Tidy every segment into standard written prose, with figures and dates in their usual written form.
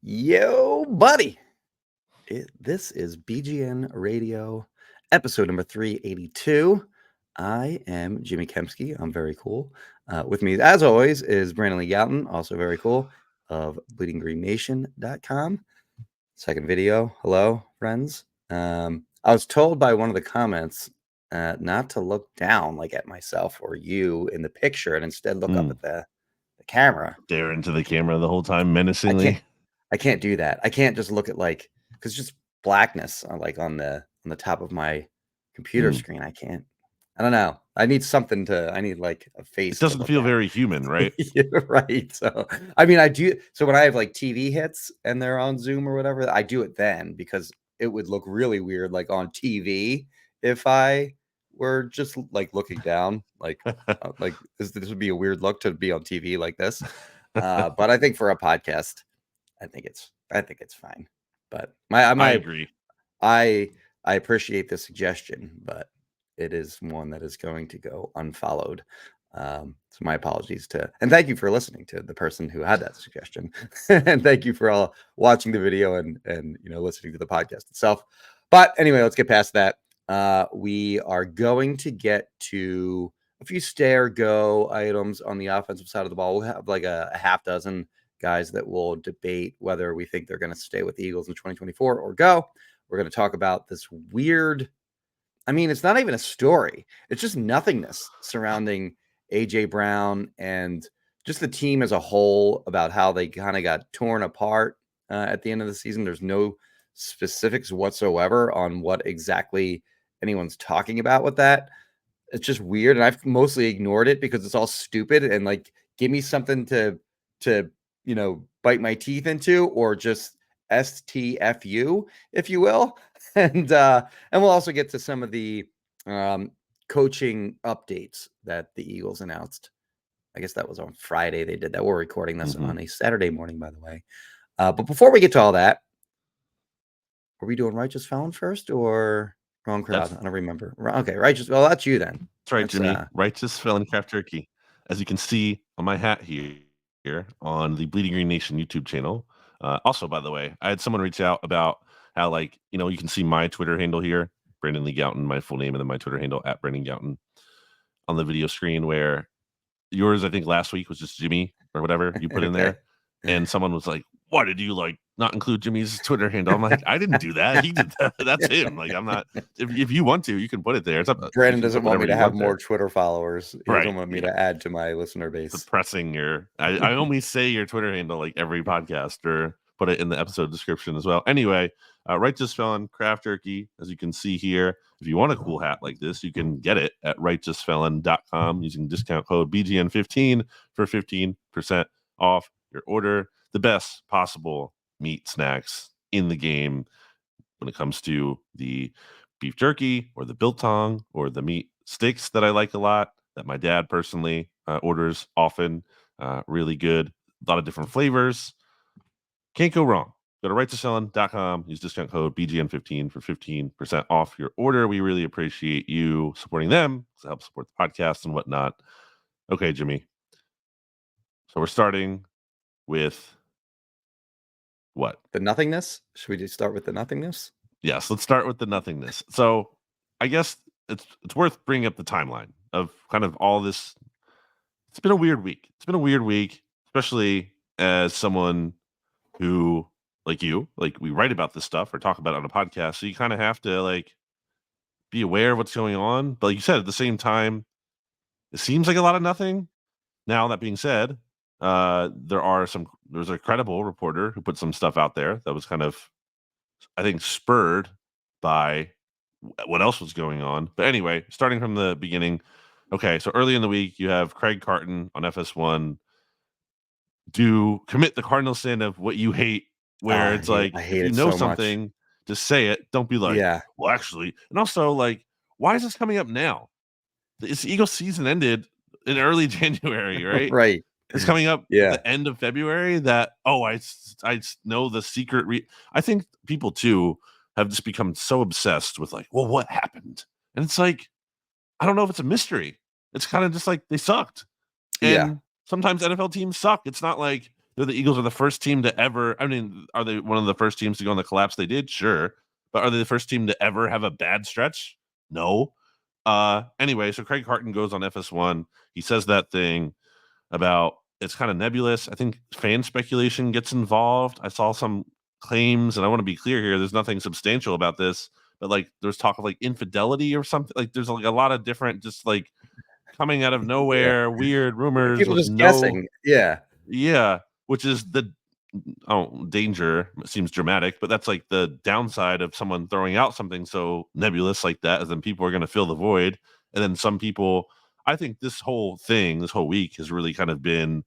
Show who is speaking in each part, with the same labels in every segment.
Speaker 1: Yo, buddy. This is BGN Radio, episode number 382. I am Jimmy Kempski. I'm very cool. With me, as always, is Brandon Lee Gowton, also very cool, of bleedinggreennation.com. Second video. Hello, friends. I was told by one of the comments not to look down like at myself or you in the picture and instead look up at the camera.
Speaker 2: Stare into the camera the whole time menacingly.
Speaker 1: I can't do that. I can't just look at because just blackness on the top of my computer screen. I can't. I don't know. I need like a face.
Speaker 2: It doesn't feel very human, right?
Speaker 1: Yeah, right. So I mean, I do. So when I have like TV hits and they're on Zoom or whatever, I do it then because it would look really weird like on TV if I were just like looking down like this would be a weird look to be on TV like this. But I think for a podcast, I think it's fine. But I
Speaker 2: agree.
Speaker 1: I appreciate the suggestion, but it is one that is going to go unfollowed. So my apologies and thank you for listening to the person who had that suggestion. And thank you for all watching the video and listening to the podcast itself. But anyway, let's get past that. We are going to get to a few stare go items on the offensive side of the ball. We'll have like a half dozen guys that will debate whether we think they're going to stay with the Eagles in 2024 or go. We're going to talk about this weird, it's not even a story. It's just nothingness surrounding A.J. Brown and just the team as a whole about how they kind of got torn apart at the end of the season. There's no specifics whatsoever on what exactly anyone's talking about with that. It's just weird. And I've mostly ignored it because it's all stupid and like, give me something to bite my teeth into, or just STFU, if you will. And we'll also get to some of the coaching updates that the Eagles announced. I guess that was on Friday. They did that. We're recording this on a Saturday morning, by the way. But before we get to all that, are we doing Righteous Felon first or wrong crowd? I don't remember. Okay, Righteous. Well, that's you then.
Speaker 2: That's right, Jimmy. Righteous Felon Craft Turkey. As you can see on my hat here on the Bleeding Green Nation YouTube channel. Also, by the way, I had someone reach out about how, you can see my Twitter handle here, Brandon Lee Gowton, my full name, and then my Twitter handle at Brandon Gowton on the video screen, where yours, I think last week was just Jimmy or whatever you put in there. And someone was like, why did you not include Jimmy's Twitter handle? I'm like, I didn't do that. He did that. That's him. I'm not, if you want to, you can put it there. It's up.
Speaker 1: Brandon doesn't want me to have more Twitter followers. He
Speaker 2: right.
Speaker 1: doesn't want me to add to my listener base.
Speaker 2: Suppressing I only say your Twitter handle every podcast, or put it in the episode description as well. Anyway, Righteous Felon Craft Turkey, as you can see here. If you want a cool hat like this, you can get it at righteousfelon.com using discount code BGN15 for 15% off your order. The best possible meat snacks in the game when it comes to the beef jerky or the biltong or the meat sticks that I like a lot, that my dad personally orders often. Really good. A lot of different flavors. Can't go wrong. Go to righteousfelon.com. Use discount code BGN15 for 15% off your order. We really appreciate you supporting them to help support the podcast and whatnot. Okay, Jimmy. So we're starting with what?
Speaker 1: The nothingness? Should we just start with the nothingness?
Speaker 2: Yes, let's start with the nothingness. So I guess it's worth bringing up the timeline of kind of all this. It's been a weird week. Especially as someone who, like you, we write about this stuff or talk about it on a podcast. So you kind of have to be aware of what's going on. But like you said, at the same time, it seems like a lot of nothing. Now, that being said, there's a credible reporter who put some stuff out there that was kind of, I think, spurred by what else was going on. But anyway, starting from the beginning. Okay, so early in the week, you have Craig Carton on FS1 commit the cardinal sin of what you hate, where it's if you know something, just say it. Don't be like, well, actually. And also, why is this coming up now? It's Eagles season ended in early January, right?
Speaker 1: Right.
Speaker 2: It's coming up at the end of February that, I know the secret. I think people, too, have just become so obsessed with well, what happened? And it's I don't know if it's a mystery. It's kind of just they sucked. And sometimes NFL teams suck. It's not The Eagles are the first team to ever. I mean, are they one of the first teams to go on the collapse they did? Sure, but are they the first team to ever have a bad stretch? No. Anyway, so Craig Harton goes on FS1. He says that thing about it's kind of nebulous. I think fan speculation gets involved. I saw some claims, and I want to be clear here. There's nothing substantial about this, but like there's talk of like infidelity or something. Like there's like a lot of different, just like coming out of
Speaker 1: Yeah.
Speaker 2: nowhere, weird rumors
Speaker 1: People
Speaker 2: with
Speaker 1: just
Speaker 2: no,
Speaker 1: guessing. Yeah.
Speaker 2: which is the danger. It seems dramatic, but that's like the downside of someone throwing out something so nebulous like that, is then people are going to fill the void, and then some people. I think this whole week has really kind of been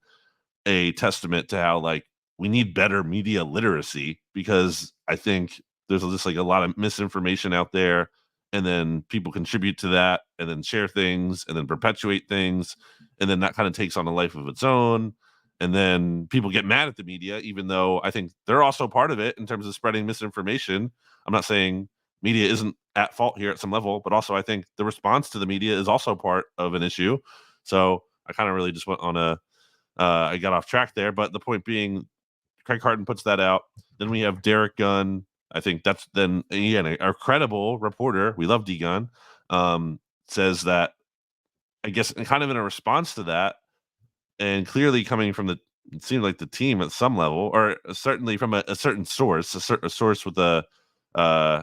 Speaker 2: a testament to how like we need better media literacy, because I think there's just like a lot of misinformation out there, and then people contribute to that and then share things and then perpetuate things, and then that kind of takes on a life of its own, and then people get mad at the media, even though I think they're also part of it in terms of spreading misinformation. I'm not saying media isn't at fault here at some level, but also I think the response to the media is also part of an issue. So I kind of really just went on a I got off track there, but the point being, Craig Harton puts that out. Then we have Derek Gunn. I think that's then again a credible reporter. We love D Gunn. Says that, I guess, and kind of in a response to that, and clearly coming from it seemed like the team at some level, or certainly from a certain source, a source with a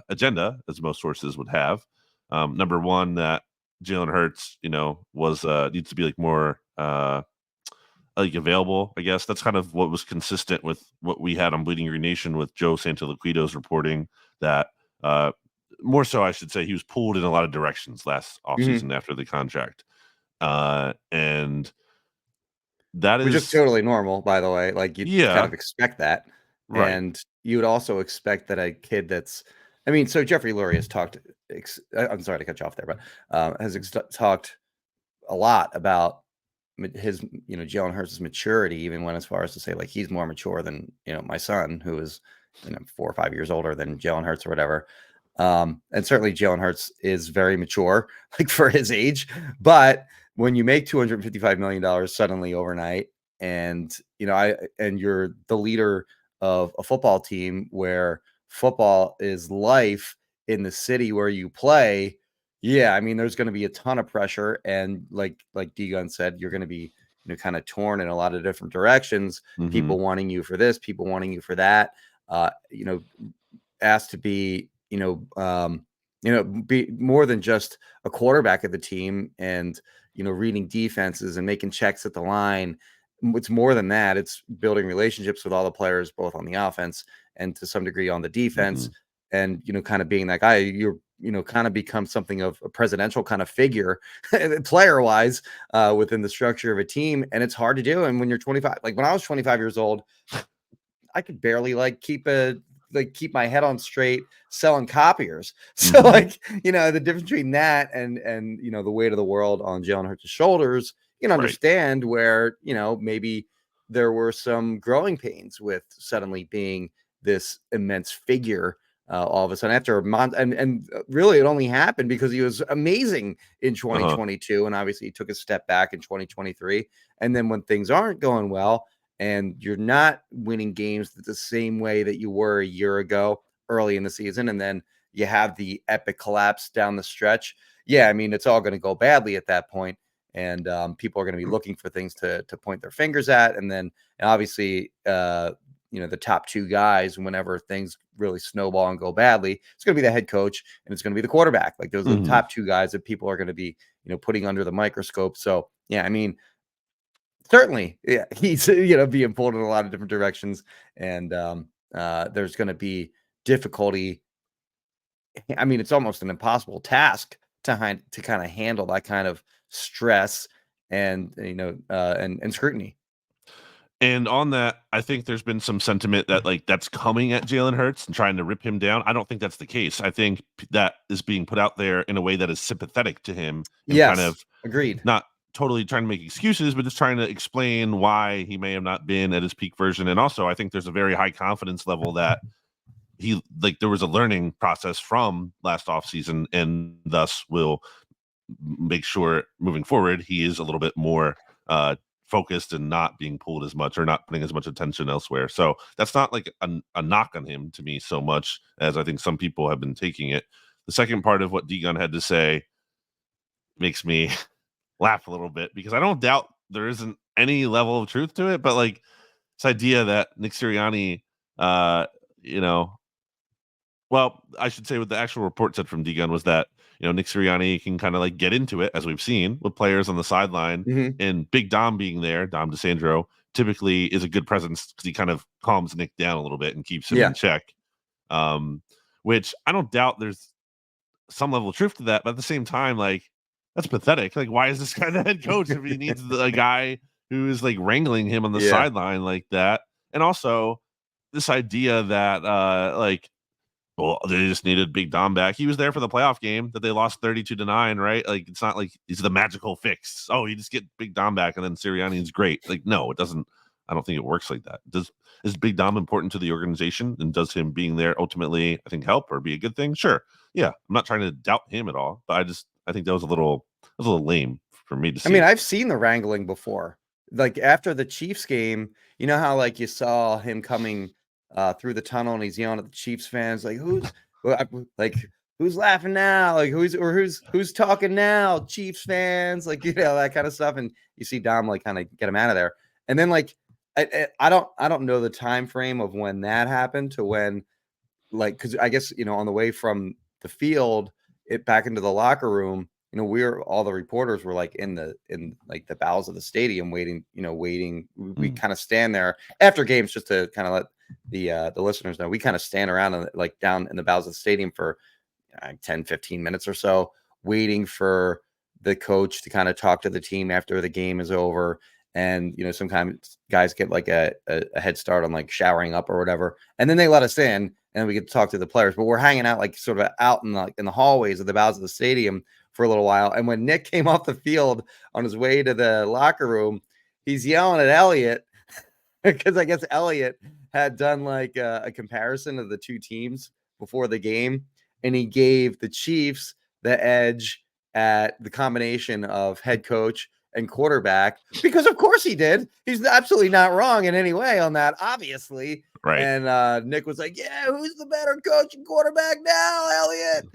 Speaker 2: agenda, as most sources would have. Number one, that Jalen Hurts, was needs to be like more like available. I guess that's kind of what was consistent with what we had on Bleeding Green Nation with Joe Santoliquido's reporting, that more so I should say he was pulled in a lot of directions last offseason after the contract. And that
Speaker 1: Which is
Speaker 2: is
Speaker 1: totally normal, by the way. Like you'd kind of expect that.
Speaker 2: Right.
Speaker 1: And you would also expect that a kid so Jeffrey Lurie has talked, I'm sorry to cut you off there, but has talked a lot about his, Jalen Hurts' maturity, even went as far as to say like he's more mature than, my son, who is, 4 or 5 years older than Jalen Hurts or whatever. And certainly Jalen Hurts is very mature, like for his age. But when you make $255 million suddenly overnight, and you're the leader of a football team where football is life in the city where you play, yeah, I mean, there's going to be a ton of pressure, and like D-Gun said, you're going to be kind of torn in a lot of different directions. People wanting you for this, people wanting you for that. Asked to be be more than just a quarterback of the team, and reading defenses and making checks at the line. It's more than that. It's building relationships with all the players, both on the offense and to some degree on the defense. And kind of being that guy, you're kind of become something of a presidential kind of figure player wise within the structure of a team. And it's hard to do. And when you're 25, like when I was 25 years old, I could barely keep my head on straight selling copiers. So the difference between that and the weight of the world on Jalen Hurts' shoulders, you can understand where, maybe there were some growing pains with suddenly being this immense figure all of a sudden after a month. And really it only happened because he was amazing in 2022. And obviously he took a step back in 2023. And then when things aren't going well, and you're not winning games the same way that you were a year ago early in the season, and then you have the epic collapse down the stretch. Yeah, I mean, it's all going to go badly at that point, and people are going to be looking for things to point their fingers at. And then obviously, the top two guys, whenever things really snowball and go badly, it's going to be the head coach and it's going to be the quarterback. Like those are the top two guys that people are going to be, putting under the microscope. So, yeah, I mean, certainly, yeah, he's being pulled in a lot of different directions, and there's going to be difficulty. I mean, it's almost an impossible task to kind of handle that kind of stress and and scrutiny.
Speaker 2: And on that, I think there's been some sentiment that that's coming at Jalen Hurts and trying to rip him down. I don't think that's the case. I think that is being put out there in a way that is sympathetic to him, and kind of
Speaker 1: agreed.
Speaker 2: Not totally trying to make excuses, but just trying to explain why he may have not been at his peak version. And also, I think there's a very high confidence level that there was a learning process from last offseason, and thus will make sure moving forward he is a little bit more focused and not being pulled as much or not putting as much attention elsewhere. So that's not like a knock on him to me so much as I think some people have been taking it. The second part of what D-Gun had to say makes me laugh a little bit because I don't doubt there isn't any level of truth to it, but like this idea that Nick Sirianni, well, I should say what the actual report said from D-Gun was that, Nick Sirianni can kind of like get into it, as we've seen, with players on the sideline.
Speaker 1: Mhm.
Speaker 2: And Big Dom being there, Dom DeSandro, typically is a good presence because he kind of calms Nick down a little bit and keeps him in check. Which I don't doubt there's some level of truth to that, but at the same time, like, that's pathetic. Like, why is this guy the head coach if he needs a guy who is like wrangling him on the sideline like that? And also this idea that well, they just needed Big Dom back. He was there for the playoff game that they lost 32-9, right? Like, it's not like he's the magical fix. Oh, you just get Big Dom back and then Sirianni is great. Like, no, it doesn't. I don't think it works like that. Is Big Dom important to the organization, and does him being there ultimately, I think, help or be a good thing? Sure. Yeah, I'm not trying to doubt him at all, but I think that was a little lame for me to see.
Speaker 1: I mean, I've seen the wrangling before. Like after the Chiefs game, you know how like you saw him coming through the tunnel and he's yelling at the Chiefs fans like who's laughing now, like who's talking now, Chiefs fans, like that kind of stuff. And you see Dom like kind of get him out of there, and then like I don't know the time frame of when that happened to when, like, because I guess on the way from the field back into the locker room, all the reporters were like in like the bowels of the stadium waiting. We kind of stand there after games just to kind of let the listeners know. We kind of stand around and like down in the bowels of the stadium for 10-15 minutes or so, waiting for the coach to kind of talk to the team after the game is over. And sometimes guys get like a head start on like showering up or whatever, and then they let us in and we get to talk to the players. But we're hanging out like sort of out in the hallways of the bowels of the stadium for a little while. And when Nick came off the field on his way to the locker room, he's yelling at Elliott because I guess Elliott had done like a comparison of the two teams before the game, and he gave the Chiefs the edge at the combination of head coach and quarterback, because of course he did. He's absolutely not wrong in any way on that, obviously.
Speaker 2: Right.
Speaker 1: And Nick was like, yeah, who's the better coach and quarterback now, Elliott?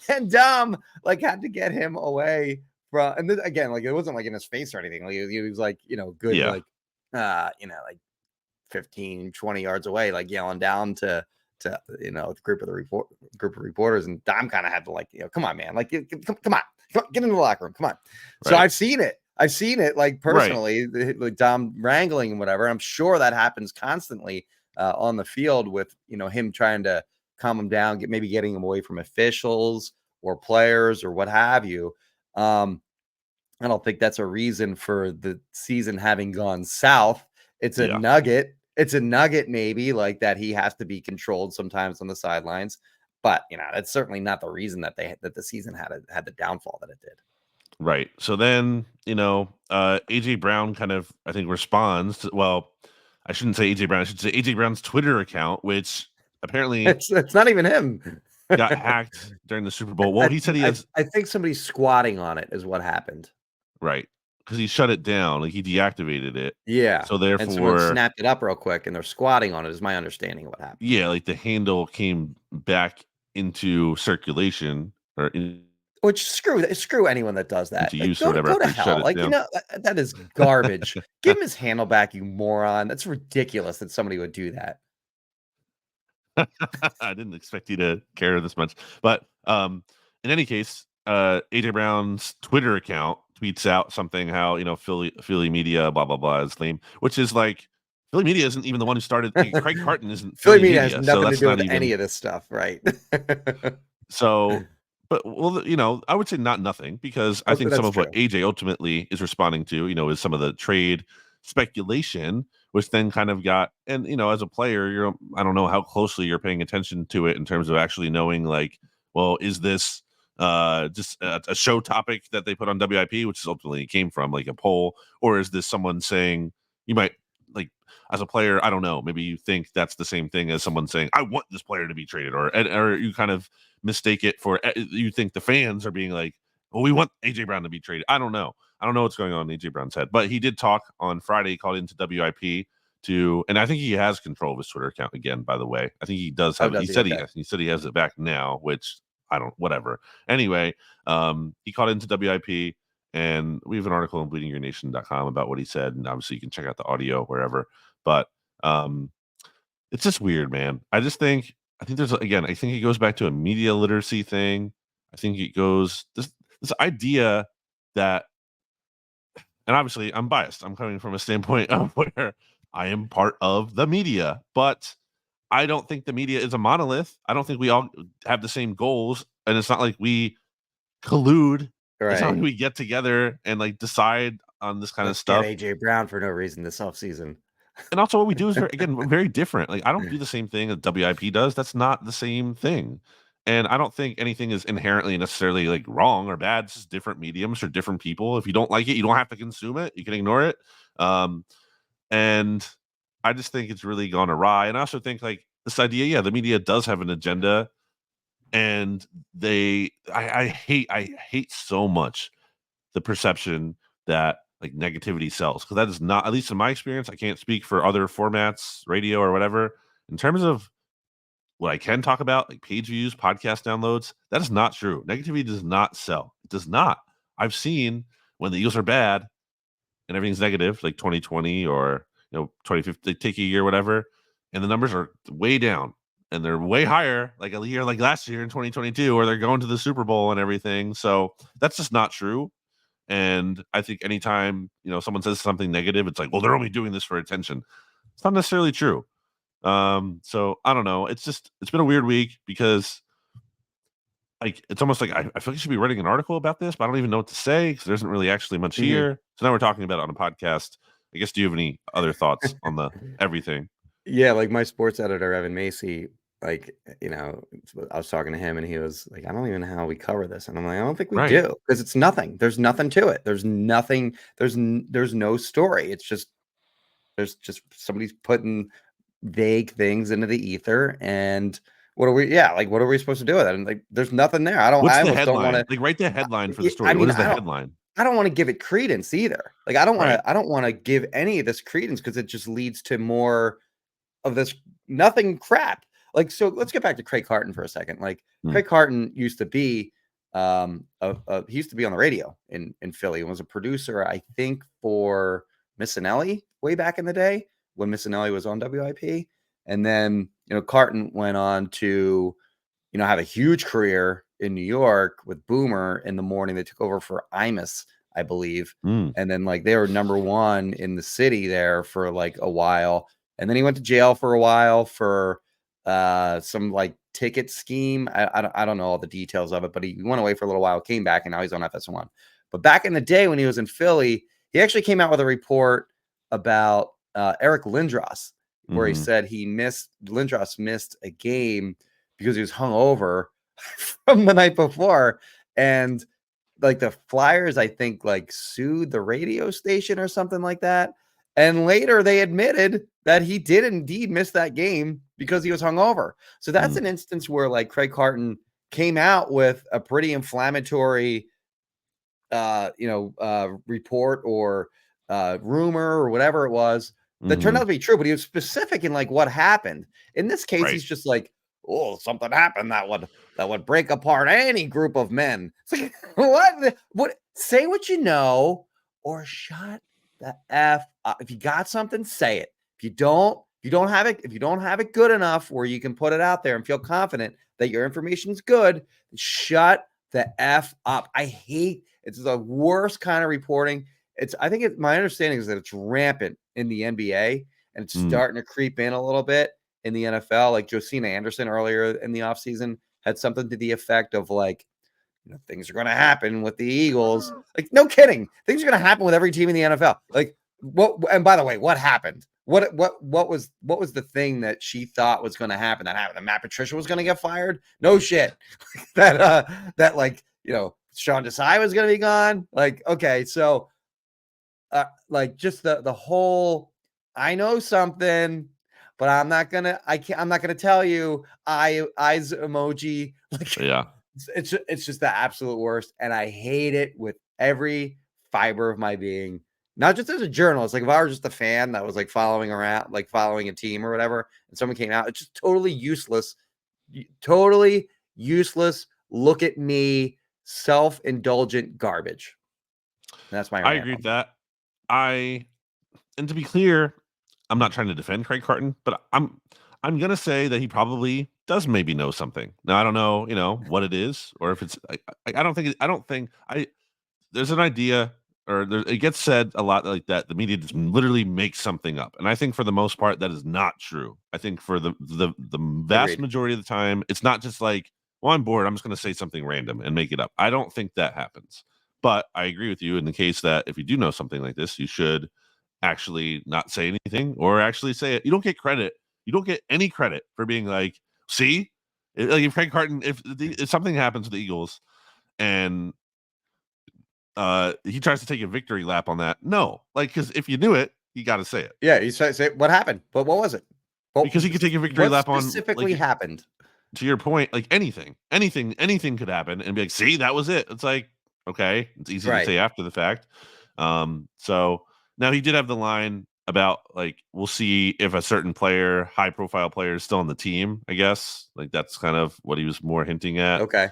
Speaker 1: And Dom like had to get him away from, and then, again, like it wasn't like in his face or anything. Like he was like, good, like 15, 20 yards away, like yelling down to the group of reporters, and Dom kind of had to like, come on, man, like come on, get into the locker room, come on. Right. So I've seen it like personally, like Dom wrangling and whatever. I'm sure that happens constantly on the field with him trying to calm him down, maybe getting him away from officials or players or what have you. I don't think that's a reason for the season having gone south. It's a nugget. It's a nugget, maybe, like that he has to be controlled sometimes on the sidelines. But that's certainly not the reason that the season had the downfall that it did.
Speaker 2: Right. So then, AJ Brown kind of, I think, responds to, well, I shouldn't say AJ Brown. I should say AJ Brown's Twitter account, which apparently
Speaker 1: it's not even him.
Speaker 2: Got hacked during the Super Bowl. Well, he said
Speaker 1: I think somebody's squatting on it is what happened.
Speaker 2: Right. Because he shut it down, like he deactivated it.
Speaker 1: Yeah.
Speaker 2: So therefore,
Speaker 1: and someone snapped it up real quick, and they're squatting on it. Is my understanding of what happened.
Speaker 2: Yeah, like the handle came back into circulation,
Speaker 1: which screw anyone that does that.
Speaker 2: Into use
Speaker 1: go,
Speaker 2: or whatever.
Speaker 1: Go to hell. Like that is garbage. Give him his handle back, you moron. That's ridiculous that somebody would do that.
Speaker 2: I didn't expect you to care this much, but in any case, AJ Brown's Twitter account tweets out something how Philly media blah blah blah is lame, which is like Philly media isn't even the one who started. Craig Carton isn't
Speaker 1: Philly media has nothing to do with any of this stuff, right?
Speaker 2: So, but I would say not nothing, because I think some of what AJ ultimately is responding to, is some of the trade speculation, which then kind of got, and as a player, I don't know how closely you're paying attention to it in terms of actually knowing, like, well, is this just a show topic that they put on WIP, which ultimately came from like a poll, or is this someone saying, you might, like, as a player, I don't know, maybe you think that's the same thing as someone saying, I want this player to be traded, or you kind of mistake it for, you think the fans are being like, well, we want AJ Brown to be traded. I don't know. I don't know what's going on in AJ Brown's head, but he did talk on Friday. He called into WIP and I think he has control of his Twitter account again, by the way. I think he does have he said he has it back now, which I don't, whatever. Anyway, he called into WIP, and we have an article on bleedingyournation.com about what he said, and obviously you can check out the audio wherever. But it's just weird, man. I think there's, again, I think it goes back to a media literacy thing. I think it goes this idea that, and obviously I'm biased. I'm coming from a standpoint of where I am part of the media, but I don't think the media is a monolith. I don't think we all have the same goals, and it's not like we collude. Right. It's not like we get together and like decide on this kind of stuff.
Speaker 1: AJ Brown for no reason this offseason.
Speaker 2: And also what we do is very different. Like, I don't do the same thing that WIP does. That's not the same thing. And I don't think anything is inherently necessarily like wrong or bad. It's just different mediums for different people. If you don't like it, you don't have to consume it. You can ignore it. And I just think it's really gone awry. And I also think like this idea, the media does have an agenda, and I hate so much the perception that like negativity sells, because that is not, at least in my experience, I can't speak for other formats, radio or whatever. In terms of what I can talk about, like page views, podcast downloads, that is not true. Negativity does not sell. It does not. I've seen when the Eagles are bad and everything's negative, like 2020 or 2050, they take a year, whatever, and the numbers are way down and they're way higher, like a year like last year in 2022, or they're going to the Super Bowl and everything. So that's just not true. And I think anytime, someone says something negative, it's like, well, they're only doing this for attention. It's not necessarily true. So I don't know. It's been a weird week, because like, it's almost like I feel like I should be writing an article about this, but I don't even know what to say because there isn't really actually much here. So now we're talking about it on a podcast. I guess, do you have any other thoughts on the everything?
Speaker 1: Yeah, like my sports editor, Evan Macy, like, I was talking to him and he was like, I don't even know how we cover this. And I'm like, I don't think we do, because it's nothing. There's nothing to it. There's nothing. There's no story. It's just, there's just somebody's putting vague things into the ether. And what are we supposed to do with it? And like, there's nothing there.
Speaker 2: What's the headline? Don't want to like write the headline for the story. What is the headline?
Speaker 1: I don't want to give it credence either. Like, I don't want to give any of this credence, because it just leads to more of this nothing crap. Like, so let's get back to Craig Carton for a second. Like, Craig Carton used to be, he used to be on the radio in Philly, and was a producer, I think, for Missinelli way back in the day when Missinelli was on WIP. And then, Carton went on to, have a huge career in New York with Boomer in the morning. They took over for Imus, I believe. And then like they were number one in the city there for like a while. And then he went to jail for a while for some like ticket scheme. I don't know all the details of it, but he went away for a little while, came back, and now he's on FS1. But back in the day when he was in Philly, he actually came out with a report about Eric Lindros, where he said Lindros missed a game because he was hungover from the night before. And like the Flyers, I think, like sued the radio station or something like that. And later they admitted that he did indeed miss that game because he was hungover. So that's an instance where like Craig Carton came out with a pretty inflammatory, report or rumor or whatever it was that turned out to be true, but he was specific in like what happened. In this case, he's just like, oh, something happened that would break apart any group of men. It's like, what? Say what you know, or shut the F up. If you got something, say it. If you don't have it good enough where you can put it out there and feel confident that your information's good, shut the F up. I hate, it's the worst kind of reporting. My understanding is that it's rampant in the NBA, and it's starting to creep in a little bit in the NFL. Like Josina Anderson earlier in the offseason had something to the effect of like, things are going to happen with the Eagles. Like, no kidding. Things are going to happen with every team in the NFL. Like, what? And by the way, what happened? What was the thing that she thought was going to happen? That happened. That Matt Patricia was going to get fired? No shit. that Sean Desai was going to be gone. Like, okay, so like just the whole, I know something, but I'm not gonna tell you. Eyes emoji. Like,
Speaker 2: yeah.
Speaker 1: It's just the absolute worst, and I hate it with every fiber of my being, not just as a journalist, like if I were just a fan that was like following around, like following a team or whatever, and someone came out, it's just totally useless. Totally useless. Look at me, self-indulgent garbage. That's my
Speaker 2: I
Speaker 1: rant
Speaker 2: agree
Speaker 1: on
Speaker 2: with that. And to be clear, I'm not trying to defend Craig Carton, but I'm gonna say that he probably does maybe know something. Now I don't know, what it is, or if it's. I don't think there's an idea, or it gets said a lot like that. The media just literally makes something up, and I think for the most part that is not true. I think for the vast
Speaker 1: Agreed.
Speaker 2: majority of the time, it's not just like, well, I'm bored, I'm just going to say something random and make it up. I don't think that happens. But I agree with you in the case that if you do know something like this, you should actually not say anything, or actually say it. You don't get credit. You don't get any credit for being like, see, like if Craig Carton, if something happens to the Eagles and he tries to take a victory lap on that. No, like, because if you knew it, you got to say it.
Speaker 1: Yeah, you say what happened, but what was it? Well,
Speaker 2: Because he could take a victory
Speaker 1: what
Speaker 2: lap on,
Speaker 1: specifically
Speaker 2: like,
Speaker 1: happened?
Speaker 2: to your point, like anything could happen and be like, see, that was it. It's like, okay, it's easy to
Speaker 1: Right.
Speaker 2: say after the fact. So now he did have the line about like, we'll see if a certain player, high profile player, is still on the team. I guess like that's kind of what he was more hinting at.
Speaker 1: Okay.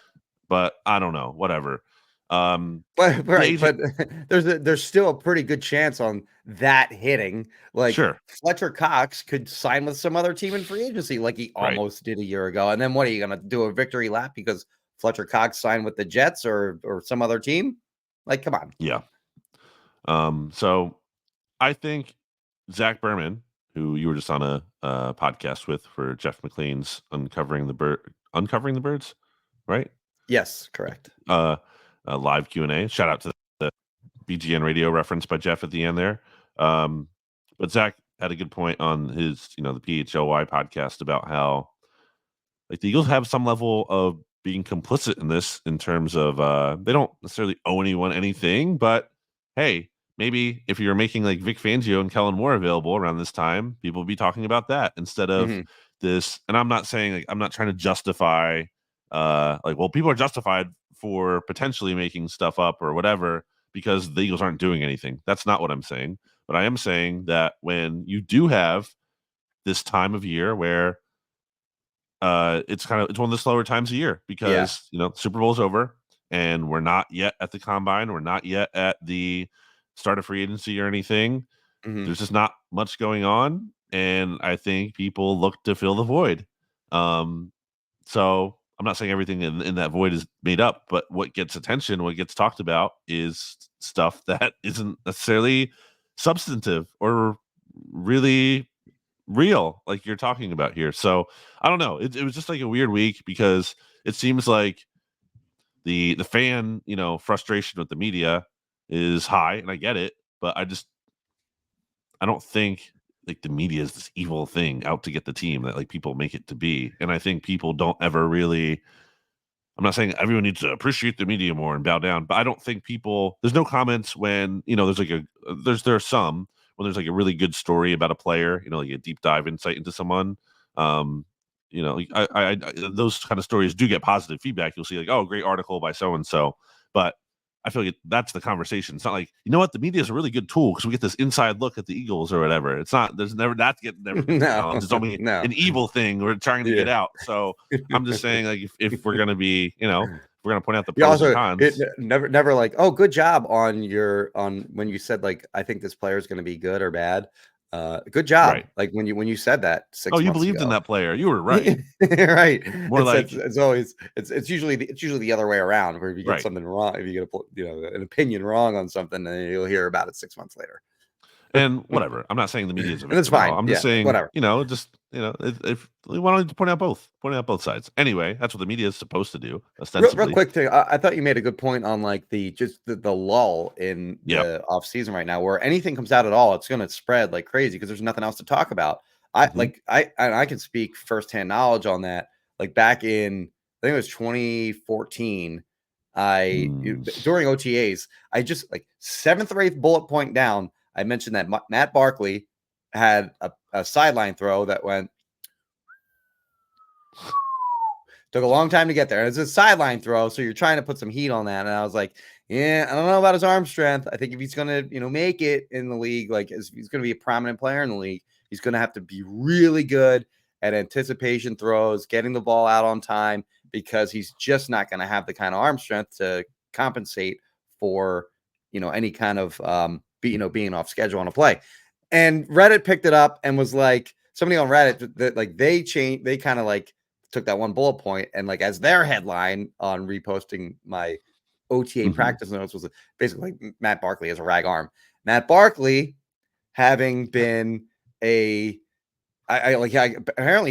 Speaker 2: But I don't know, whatever.
Speaker 1: But right,
Speaker 2: AJ,
Speaker 1: but there's still a pretty good chance on that hitting. Like
Speaker 2: sure,
Speaker 1: Fletcher Cox could sign with some other team in free agency, like he
Speaker 2: right.
Speaker 1: almost did a year ago. And then what are you gonna do, a victory lap because Fletcher Cox signed with the Jets or some other team? Like, come on.
Speaker 2: Yeah. So I think Zach Berman, who you were just on a podcast with for Jeff McLean's Uncovering the Birds, right?
Speaker 1: Yes, correct.
Speaker 2: Live Q&A. Shout out to the BGN Radio reference by Jeff at the end there. But Zach had a good point on his, the PHLY podcast about how like the Eagles have some level of being complicit in this in terms of they don't necessarily owe anyone anything, but hey, maybe if you're making like Vic Fangio and Kellen Moore available around this time, people will be talking about that instead of this. And I'm not saying like I'm not trying to justify like, well, people are justified for potentially making stuff up or whatever because the Eagles aren't doing anything. That's not what I'm saying. But I am saying that when you do have this time of year where it's one of the slower times of year because Super Bowl's over and we're not yet at the combine, we're not yet at the start of free agency or anything. There's just not much going on, and I think people look to fill the void. So I'm not saying everything in that void is made up, but what gets attention, what gets talked about is stuff that isn't necessarily substantive or really real like you're talking about here. So I don't know, it was just like a weird week because it seems like the fan frustration with the media is high, and I get it, but I don't think like the media is this evil thing out to get the team that like people make it to be. And I think people don't ever really, I'm not saying everyone needs to appreciate the media more and bow down, but I don't think there's no comments when there's like there are some when there's like a really good story about a player, like a deep dive insight into someone. I those kind of stories do get positive feedback. You'll see like, oh, great article by so and so, but I feel like that's the conversation. It's not like, what, the media is a really good tool because we get this inside look at the Eagles or whatever. It's not. There's never never
Speaker 1: No,
Speaker 2: it's only
Speaker 1: no.
Speaker 2: an evil thing we're trying to get out. So I'm just saying, like, if we're gonna be, we're gonna point out the pros and cons.
Speaker 1: Never like, oh, good job on when you said like, I think this player is going to be good or bad. Good job.
Speaker 2: Right.
Speaker 1: Like when you said that 6 months
Speaker 2: you believed
Speaker 1: ago.
Speaker 2: in that player. You were right.
Speaker 1: Right.
Speaker 2: More
Speaker 1: It's always usually the other way around, where if you get something wrong, if you get an opinion wrong on something, then you'll hear about it 6 months later.
Speaker 2: And whatever. I'm not saying the media is a victim.
Speaker 1: That's fine.
Speaker 2: I'm just saying,
Speaker 1: whatever.
Speaker 2: If we want to point out both sides. Anyway, that's what the media is supposed to do. Ostensibly.
Speaker 1: Real quick thing, I thought you made a good point on like the lull in the off season right now, where anything comes out at all, it's going to spread like crazy because there's nothing else to talk about. I can speak firsthand knowledge on that. Like back in, I think it was 2014, during OTAs, I just like 7th or 8th bullet point down, I mentioned that Matt Barkley had a sideline throw that went. Took a long time to get there. It's a sideline throw, so you're trying to put some heat on that. And I was like, yeah, I don't know about his arm strength. I think if he's going to, make it in the league, like if he's going to be a prominent player in the league, he's going to have to be really good at anticipation throws, getting the ball out on time, because he's just not going to have the kind of arm strength to compensate for, any kind of, being off schedule on a play. And Reddit picked it up and was like, somebody on Reddit that like they kind of like took that one bullet point and like as their headline on reposting my OTA practice notes was basically like Matt Barkley has a rag arm. Matt Barkley having been apparently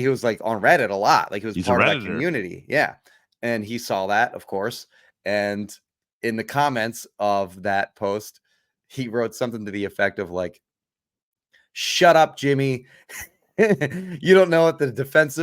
Speaker 1: he was like on Reddit a lot. Like he was part of that community. Yeah. And he saw that, of course. And in the comments of that post, he wrote something to the effect of like, "Shut up, Jimmy. You don't know what the defense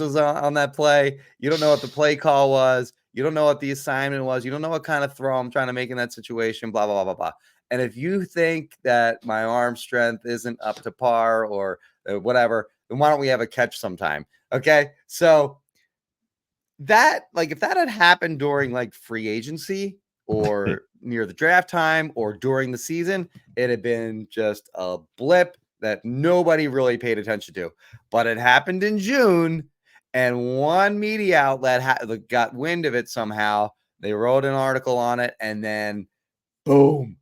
Speaker 1: was on that play. You don't know what the play call was. You don't know what the assignment was. You don't know what kind of throw I'm trying to make in that situation, blah, blah, blah, blah, blah. And if you think that my arm strength isn't up to par or whatever, then why don't we have a catch sometime?" Okay. So that, like, if that had happened during like free agency or near the draft time or during the season, it had been just a blip that nobody really paid attention to. But it happened in June, and one media outlet got wind of it somehow. They wrote an article on it, and then boom,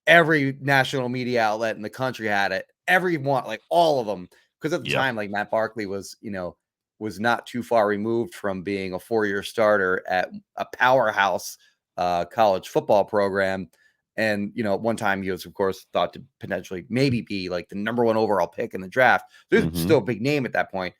Speaker 1: every national media outlet in the country had it. Everyone, like all of them, because at the time, like Matt Barkley was, was not too far removed from being a 4-year starter at a powerhouse college football program. And, at one time he was, of course, thought to potentially maybe be like the number 1 overall pick in the draft. There's still a big name at that point.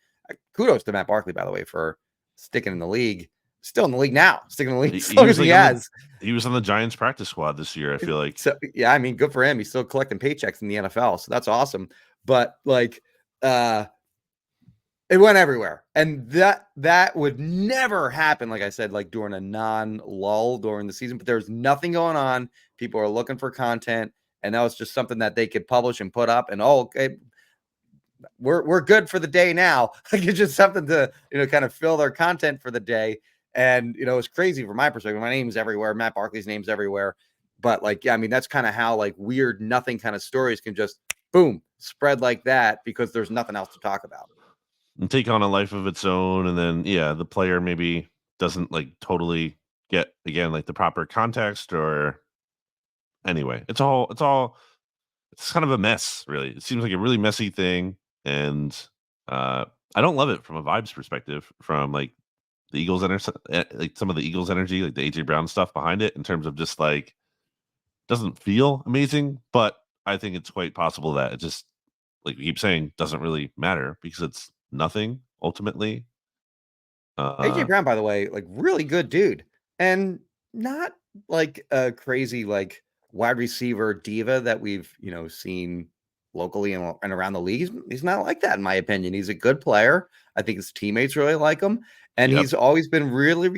Speaker 1: Kudos to Matt Barkley, by the way, for sticking in the league. Still in the league now, sticking in the league as long as he has.
Speaker 2: He was on the Giants practice squad this year, I feel like.
Speaker 1: So, yeah, I mean, good for him. He's still collecting paychecks in the NFL, so that's awesome. But like, it went everywhere, and that would never happen. Like I said, like during a non-lull during the season, but there's nothing going on. People are looking for content, and that was just something that they could publish and put up. And okay, we're good for the day now. Like it's just something to kind of fill their content for the day. And it's crazy from my perspective. My name's everywhere. Matt Barkley's name's everywhere. But like, yeah, I mean, that's kind of how like weird nothing kind of stories can just boom spread like that because there's nothing else to talk about.
Speaker 2: And take on a life of its own, and then the player maybe doesn't like totally get again like the proper context, or anyway, it's kind of a mess, really. It seems like a really messy thing, and I don't love it from a vibes perspective, from like the Eagles like some of the Eagles energy, like the AJ Brown stuff behind it, in terms of just like doesn't feel amazing, but I think it's quite possible that it just, like we keep saying, doesn't really matter because it's nothing ultimately.
Speaker 1: AJ Brown, by the way, like really good dude, and not like a crazy like wide receiver diva that we've seen locally and around the league. He's not like that, in my opinion. He's a good player. I think his teammates really like him, and he's always been really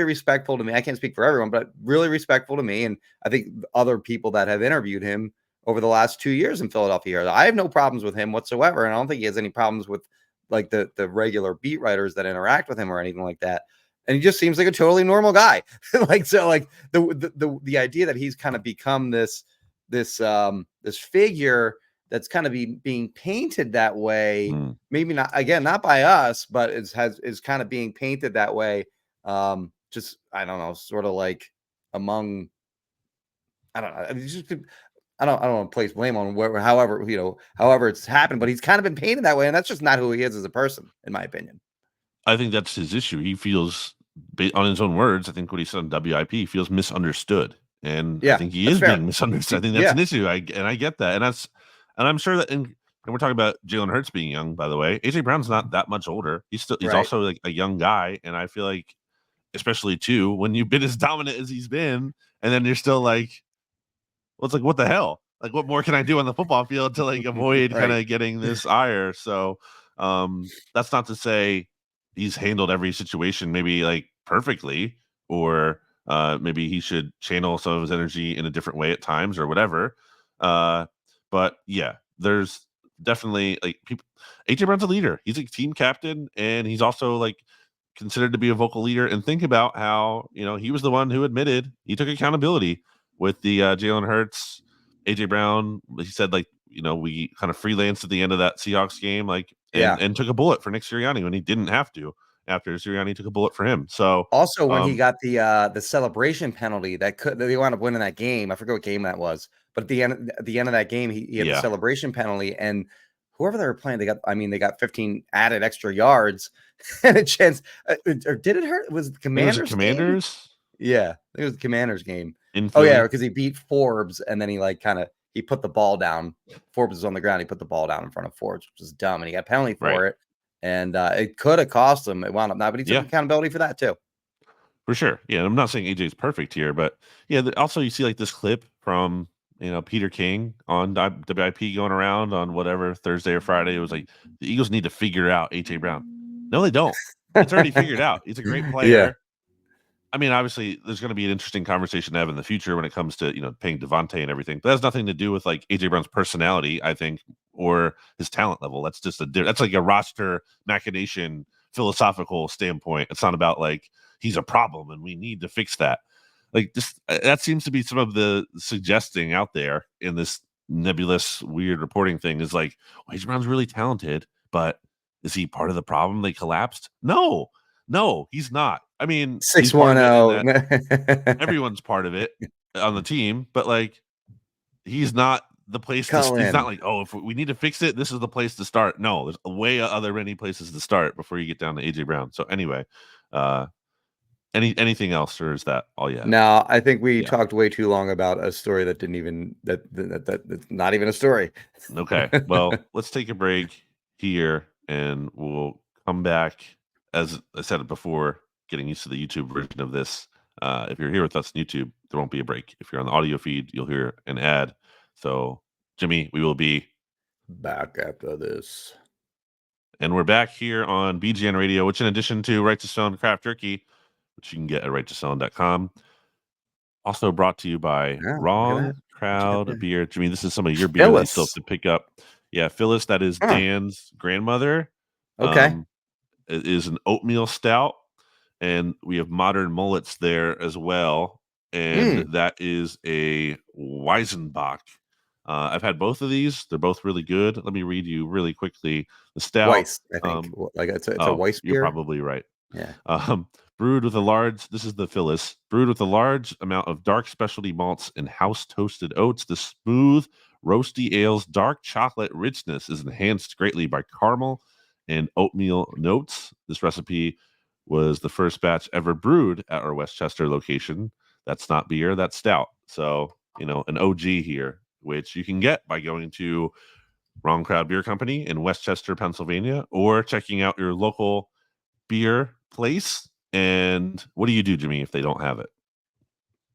Speaker 1: respectful to me. I can't speak for everyone, but really respectful to me, and I think other people that have interviewed him over the last 2 years in Philadelphia, I have no problems with him whatsoever, and I don't think he has any problems with like the regular beat writers that interact with him or anything like that. And he just seems like a totally normal guy. Like, so like the idea that he's kind of become this figure that's kind of being painted that way, maybe not by us, but is kind of being painted that way. Just, I don't know, sort of like among, I don't know. I don't want to place blame on however it's happened, but he's kind of been painted that way, and that's just not who he is as a person, in my opinion.
Speaker 2: I think that's his issue. He feels, on his own words, I think what he said on WIP, he feels misunderstood, and I think he is being misunderstood. I think that's an issue. I get that, and I'm sure that. And we're talking about Jalen Hurts being young, by the way. AJ Brown's not that much older. He's also like a young guy, and I feel like, especially too, when you've been as dominant as he's been, and then you're still like, well, it's like, what the hell? Like, what more can I do on the football field to like avoid kind of getting this ire? So that's not to say he's handled every situation maybe like perfectly, or maybe he should channel some of his energy in a different way at times or whatever. But yeah, there's definitely like people. AJ Brown's a leader. He's a team captain, and he's also like considered to be a vocal leader, and think about how, he was the one who admitted he took accountability with the Jalen Hurts, AJ Brown. He said, like, we kind of freelanced at the end of that Seahawks game, like, and took a bullet for Nick Sirianni when he didn't have to, after Sirianni took a bullet for him. So
Speaker 1: also when he got the celebration penalty that they wound up winning that game. I forget what game that was, but at the end of that game, he had the celebration penalty, and whoever they were playing, they got 15 added extra yards and a chance. Or did it hurt? Was it the Commanders?
Speaker 2: Commanders?
Speaker 1: Yeah, it was the Commanders game.
Speaker 2: In Philly?
Speaker 1: Oh yeah, because he beat Forbes, and then he he put the ball down. Forbes was on the ground. He put the ball down in front of Forbes, which was dumb, and he got a penalty for it. And it could have cost him. It wound up not, but he took accountability for that too.
Speaker 2: For sure. Yeah, I'm not saying AJ's perfect here, but also you see like this clip from Peter King on WIP going around on whatever Thursday or Friday. It was like the Eagles need to figure out AJ Brown. No, they don't. It's already figured out. He's a great player.
Speaker 1: Yeah.
Speaker 2: I mean, obviously, there's going to be an interesting conversation to have in the future when it comes to paying Devontae and everything. But that has nothing to do with like AJ Brown's personality, I think, or his talent level. That's just that's like a roster machination philosophical standpoint. It's not about like he's a problem and we need to fix that. Like, just that seems to be some of the suggesting out there in this nebulous, weird reporting thing is like, well, AJ Brown's really talented, but is he part of the problem? They collapsed? No, he's not. I mean,
Speaker 1: 610.
Speaker 2: Everyone's part of it on the team, but like, he's not the place. He's not like, oh, if we need to fix it, this is the place to start. No, there's many places to start before you get down to AJ Brown. So anyway, anything else, or is that all you have?
Speaker 1: No, I think we talked way too long about a story that didn't even that's not even a story.
Speaker 2: Okay, well, let's take a break here, and we'll come back. As I said it before, getting used to the YouTube version of this. If you're here with us on YouTube, there won't be a break. If you're on the audio feed, you'll hear an ad. So, Jimmy, we will be
Speaker 1: back after this.
Speaker 2: And we're back here on BGN Radio, which in addition to Right to Sell Craft Turkey, which you can get at righttosell.com, also brought to you by Wrong Crowd Beer. Jimmy, this is some of your beer that you still have to pick up. Yeah, Phyllis, that is Dan's grandmother.
Speaker 1: Okay.
Speaker 2: It is an oatmeal stout, and we have Modern Mullets there as well. And that is a Weizenbach. I've had both of these. They're both really good. Let me read you really quickly. The stout.
Speaker 1: Weiss, I think. Like it's a Weiss beer.
Speaker 2: You're probably right.
Speaker 1: Yeah.
Speaker 2: Brewed with this is the Phyllis, brewed with a large amount of dark specialty malts and house toasted oats. The smooth, roasty ale's dark chocolate richness is enhanced greatly by caramel and oatmeal notes. This recipe was the first batch ever brewed at our Westchester location. That's not beer, that's stout. So, an OG here, which you can get by going to Wrong Crowd Beer Company in Westchester, Pennsylvania, or checking out your local beer place. And what do you do, Jimmy, if they don't have it?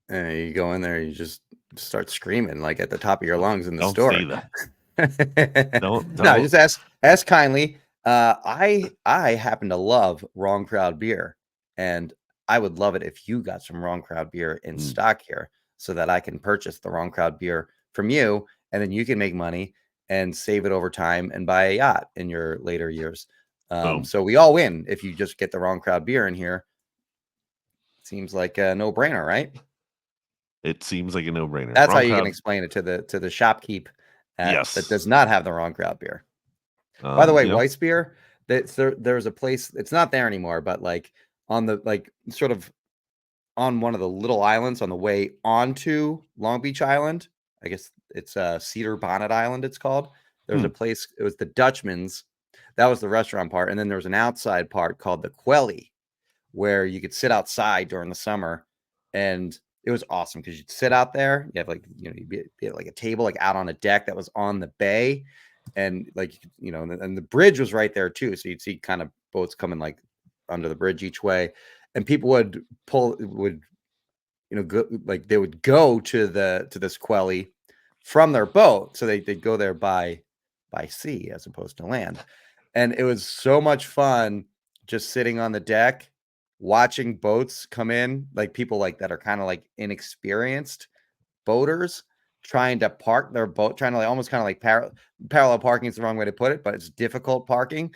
Speaker 1: You go in there, you just start screaming like at the top of your lungs in the
Speaker 2: don't
Speaker 1: store.
Speaker 2: Say that. don't.
Speaker 1: No, just ask kindly. I happen to love Wrong Crowd beer, and I would love it if you got some Wrong Crowd beer in stock here, so that I can purchase the Wrong Crowd beer from you, and then you can make money and save it over time and buy a yacht in your later years. So we all win if you just get the Wrong Crowd beer in here. Seems like a no-brainer, right?
Speaker 2: It seems like a no-brainer.
Speaker 1: That's how you can explain it to the shopkeep that does not have the Wrong Crowd beer. By the way, Weiss beer, there's a place, it's not there anymore, but like on the sort of on one of the little islands on the way onto Long Beach Island, I guess it's Cedar Bonnet Island it's called. There's a place, it was the Dutchman's. That was the restaurant part. And then there was an outside part called the Quelly, where you could sit outside during the summer. And it was awesome because you'd sit out there. You have you'd be at like a table, like out on a deck that was on the bay. And and the bridge was right there too. So you'd see kind of boats coming like under the bridge each way. And people would go, like they would go to this Quelly from their boat. So they'd go there by sea as opposed to land. And it was so much fun just sitting on the deck, watching boats come in, like people like that are kind of like inexperienced boaters. trying to park their boat, trying to like almost kind of like parallel parking is the wrong way to put it, but it's difficult parking,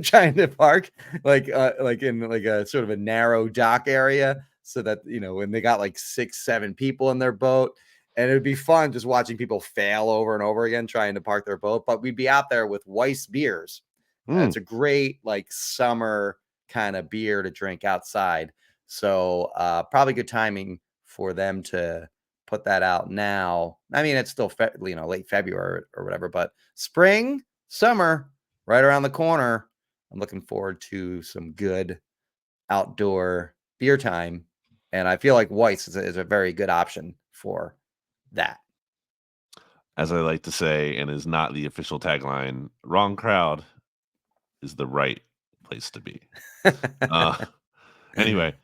Speaker 1: trying to park like in like a sort of a narrow dock area so that, when they got like 6-7 people in their boat, and it would be fun just watching people fail over and over again trying to park their boat. But we'd be out there with Weiss beers. It's a great like summer kind of beer to drink outside. So probably good timing for them to put that out now. I mean, it's still late February or whatever, but spring, summer, right around the corner. I'm looking forward to some good outdoor beer time, and I feel like Weiss is a very good option for that.
Speaker 2: As I like to say, and is not the official tagline, wrong crowd is the right place to be. Anyway,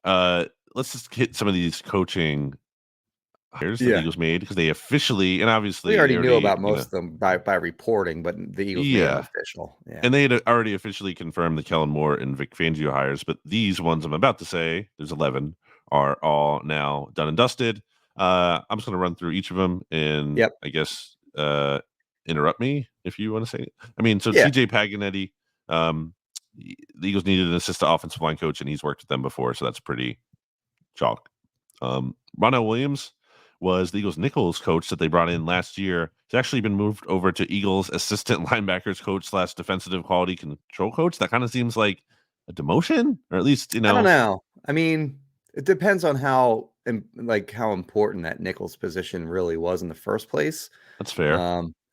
Speaker 2: let's just hit some of these coaching hires that the Eagles made, because they officially, and obviously
Speaker 1: we already knew about most of them by reporting, but the Eagles made them official. Yeah.
Speaker 2: And they had already officially confirmed the Kellen Moore and Vic Fangio hires, but these ones I'm about to say, there's 11, are all now done and dusted. I'm just going to run through each of them, and I guess interrupt me if you want to say it. I mean, so TJ Paganetti, the Eagles needed an assistant offensive line coach, and he's worked with them before, so that's pretty chalk. Ronell Williams was the Eagles Nichols coach that they brought in last year. He's actually been moved over to Eagles assistant linebackers coach / defensive quality control coach. That kind of seems like a demotion, or at least,
Speaker 1: I don't know. I mean, it depends on how important that Nichols position really was in the first place.
Speaker 2: That's fair.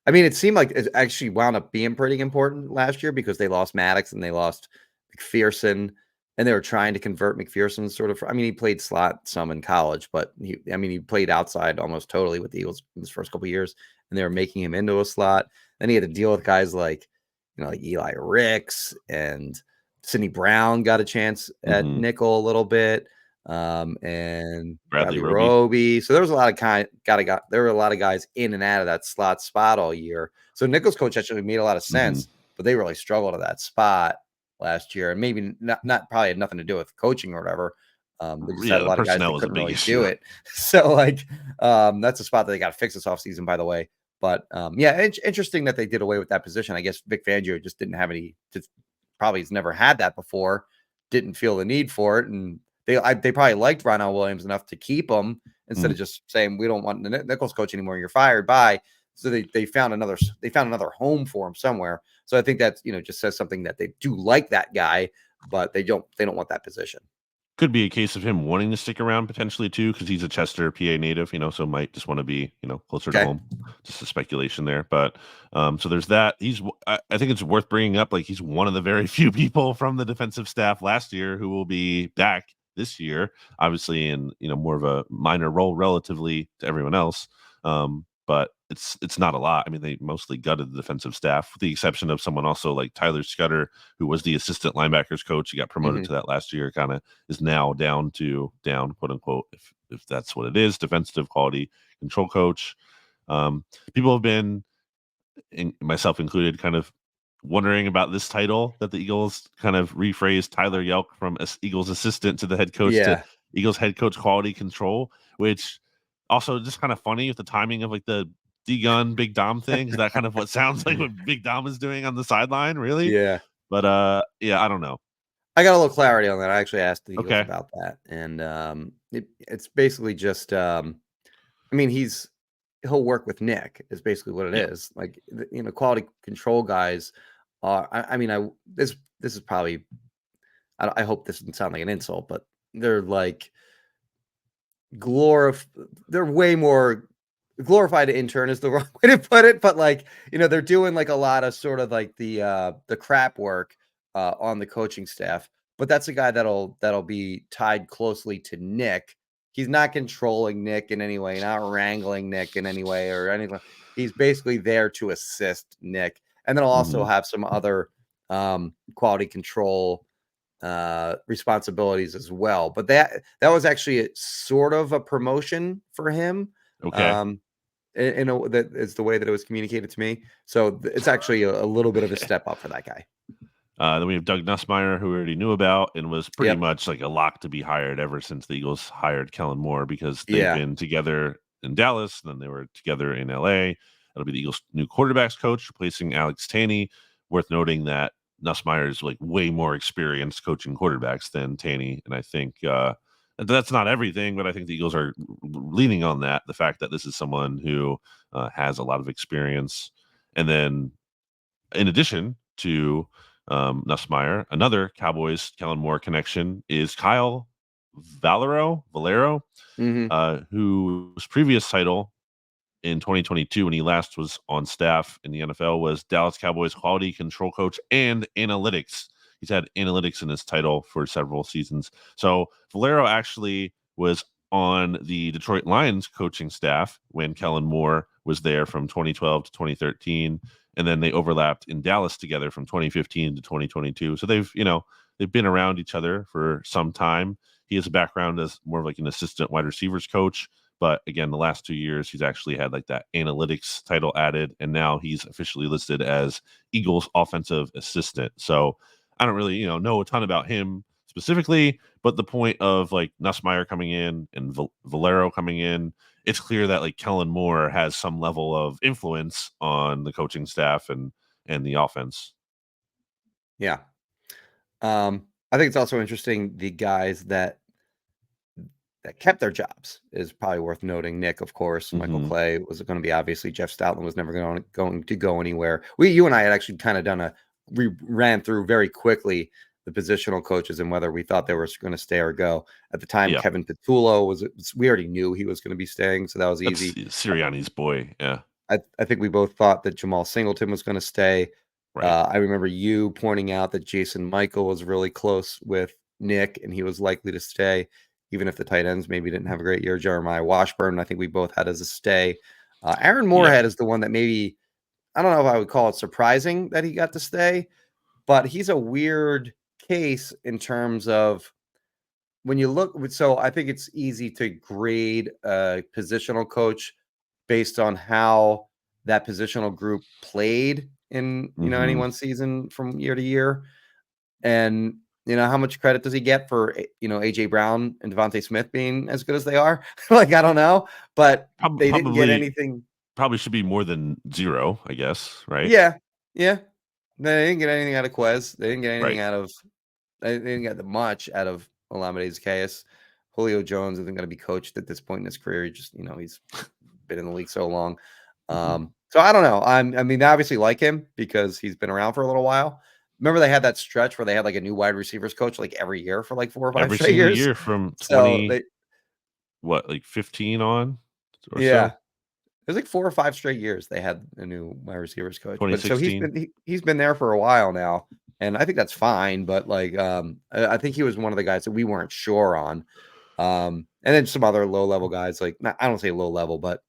Speaker 1: I mean, it seemed like it actually wound up being pretty important last year because they lost Maddox and they lost McPherson, and they were trying to convert McPherson sort of. I mean, he played slot some in college, but he played outside almost totally with the Eagles in his first couple of years, and they were making him into a slot. Then he had to deal with guys like Eli Ricks, and Sidney Brown got a chance at nickel a little bit, and Bradley Roby. So there was a lot of there were a lot of guys in and out of that slot spot all year. So Nichols' coach actually made a lot of sense, but they really struggled at that spot last year, and maybe not probably had nothing to do with coaching or whatever. They just had a lot of guys that couldn't really do it. So that's a spot that they got to fix this offseason, by the way. But interesting that they did away with that position. I guess Vic Fangio just didn't have any. Probably has never had that before. Didn't feel the need for it, and they probably liked Ronell Williams enough to keep him instead of just saying we don't want the Nichols coach anymore. You're fired. Bye. So they found another home for him somewhere. So I think that just says something that they do like that guy, but they don't want that position.
Speaker 2: Could be a case of him wanting to stick around potentially too, because he's a Chester, PA native, so might just want to be closer to home. Just a speculation there, but so there's that. I think it's worth bringing up, like, he's one of the very few people from the defensive staff last year who will be back this year, obviously in more of a minor role relatively to everyone else. But it's not a lot. I mean, they mostly gutted the defensive staff, with the exception of someone also like Tyler Scudder, who was the assistant linebackers coach. He got promoted to that last year, kind of is now down, quote unquote, if that's what it is, defensive quality control coach. People have been, myself included, kind of wondering about this title that the Eagles kind of rephrased Tyler Yelk from Eagles assistant to the head coach to Eagles head coach quality control, which also just kind of funny with the timing of like the D-Gun Big Dom thing. Is that kind of what sounds like what Big Dom is doing on the sideline, really?
Speaker 1: Yeah.
Speaker 2: But I don't know.
Speaker 1: I got a little clarity on that. I actually asked the Eagles about that, and it's basically just he'll work with Nick is basically what it is. Like, quality control guys are. This is probably. I hope this doesn't sound like an insult, but they're like they're way more glorified intern is the wrong way to put it, but they're doing like a lot of sort of like the crap work on the coaching staff. But that's a guy that'll be tied closely to Nick. He's not controlling Nick in any way, not wrangling Nick in any way or anything. He's basically there to assist Nick, and then I'll also have some other quality control responsibilities as well. But that was actually sort of a promotion for him. That is the way that it was communicated to me. So it's actually a little bit of a step up for that guy.
Speaker 2: Then we have Doug Nussmeier, who we already knew about and was pretty much like a lock to be hired ever since the Eagles hired Kellen Moore, because they've been together in Dallas, and then they were together in LA. It'll be the Eagles' new quarterbacks coach, replacing Alex Taney. Worth noting that Nussmeier is like way more experienced coaching quarterbacks than Taney, and I think that's not everything, but I think the Eagles are leaning on that, the fact that this is someone who has a lot of experience. And then, in addition to Nussmeier, another Cowboys Kellen Moore connection is Kyle Valero, whose previous title in 2022, when he last was on staff in the NFL, was Dallas Cowboys quality control coach and analytics. He's had analytics in his title for several seasons. So Valero actually was on the Detroit Lions coaching staff when Kellen Moore was there from 2012 to 2013. And then they overlapped in Dallas together from 2015 to 2022. So they've been around each other for some time. He has a background as more of like an assistant wide receivers coach. But again, the last 2 years, he's actually had like that analytics title added. And now he's officially listed as Eagles offensive assistant. So I don't really, know a ton about him specifically. But the point of like Nussmeier coming in and Valero coming in, it's clear that like Kellen Moore has some level of influence on the coaching staff and the offense.
Speaker 1: Yeah. I think it's also interesting, the guys that kept their jobs is probably worth noting. Nick, of course, Michael Clay was going to be, obviously Jeff Stoutland was never going to go anywhere. You and I had actually kind of we ran through very quickly the positional coaches and whether we thought they were going to stay or go. At the time, Kevin Petullo we already knew he was going to be staying, so that was easy.
Speaker 2: Sirianni's boy, yeah.
Speaker 1: I think we both thought that Jamal Singleton was going to stay. Right. I remember you pointing out that Jason Michael was really close with Nick, and he was likely to stay, even if the tight ends maybe didn't have a great year. Jeremiah Washburn, I think we both had as a stay. Aaron Moorhead is the one that maybe, I don't know if I would call it surprising that he got to stay, but he's a weird case in terms of when you look. So I think it's easy to grade a positional coach based on how that positional group played in, any one season from year to year. And, how much credit does he get for, AJ Brown and Devontae Smith being as good as they are? Like, I don't know, but they didn't get anything.
Speaker 2: Probably should be more than 0, I guess, right?
Speaker 1: Yeah. Yeah. They didn't get anything out of Quez. They didn't get anything they didn't get much out of Olamide Zaccheaus. Julio Jones isn't going to be coached at this point in his career. He just, he's been in the league so long. So I don't know. I mean, they obviously like him because he's been around for a little while. Remember, they had that stretch where they had like a new wide receivers coach like every year for like 4 or 5 straight years.
Speaker 2: Every year from 20, like 15 on?
Speaker 1: Or so? It was like 4 or 5 straight years they had a new wide receivers coach. But so he's been there for a while now, and I think that's fine. But like, I think he was one of the guys that we weren't sure on. And then some other low level guys, like, I don't say low level, but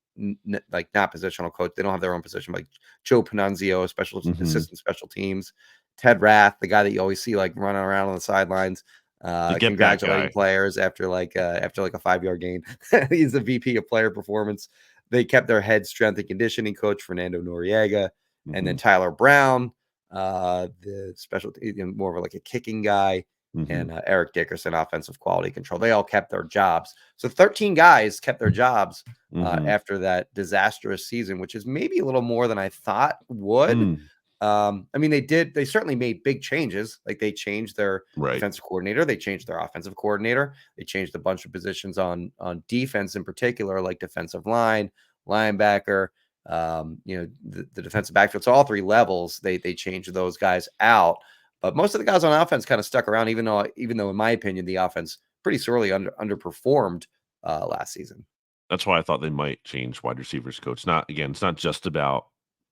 Speaker 1: like not positional coach. They don't have their own position, like Joe Panunzio, assistant special teams. Ted Rath, the guy that you always see like running around on the sidelines, congratulating players after like a 5-yard gain. He's the VP of player performance. They kept their head strength and conditioning coach, Fernando Noriega, and then Tyler Brown, the special, more of like a kicking guy, and Eric Dickerson, offensive quality control. They all kept their jobs. So 13 guys kept their jobs after that disastrous season, which is maybe a little more than I thought would. I mean, they certainly made big changes. Like, they changed their defensive coordinator. They changed their offensive coordinator. They changed a bunch of positions on defense in particular, like defensive line, linebacker, the defensive backfield. So all 3 levels, they changed those guys out. But most of the guys on offense kind of stuck around, even though, in my opinion, the offense pretty sorely underperformed last season.
Speaker 2: That's why I thought they might change wide receivers coach. It's not just about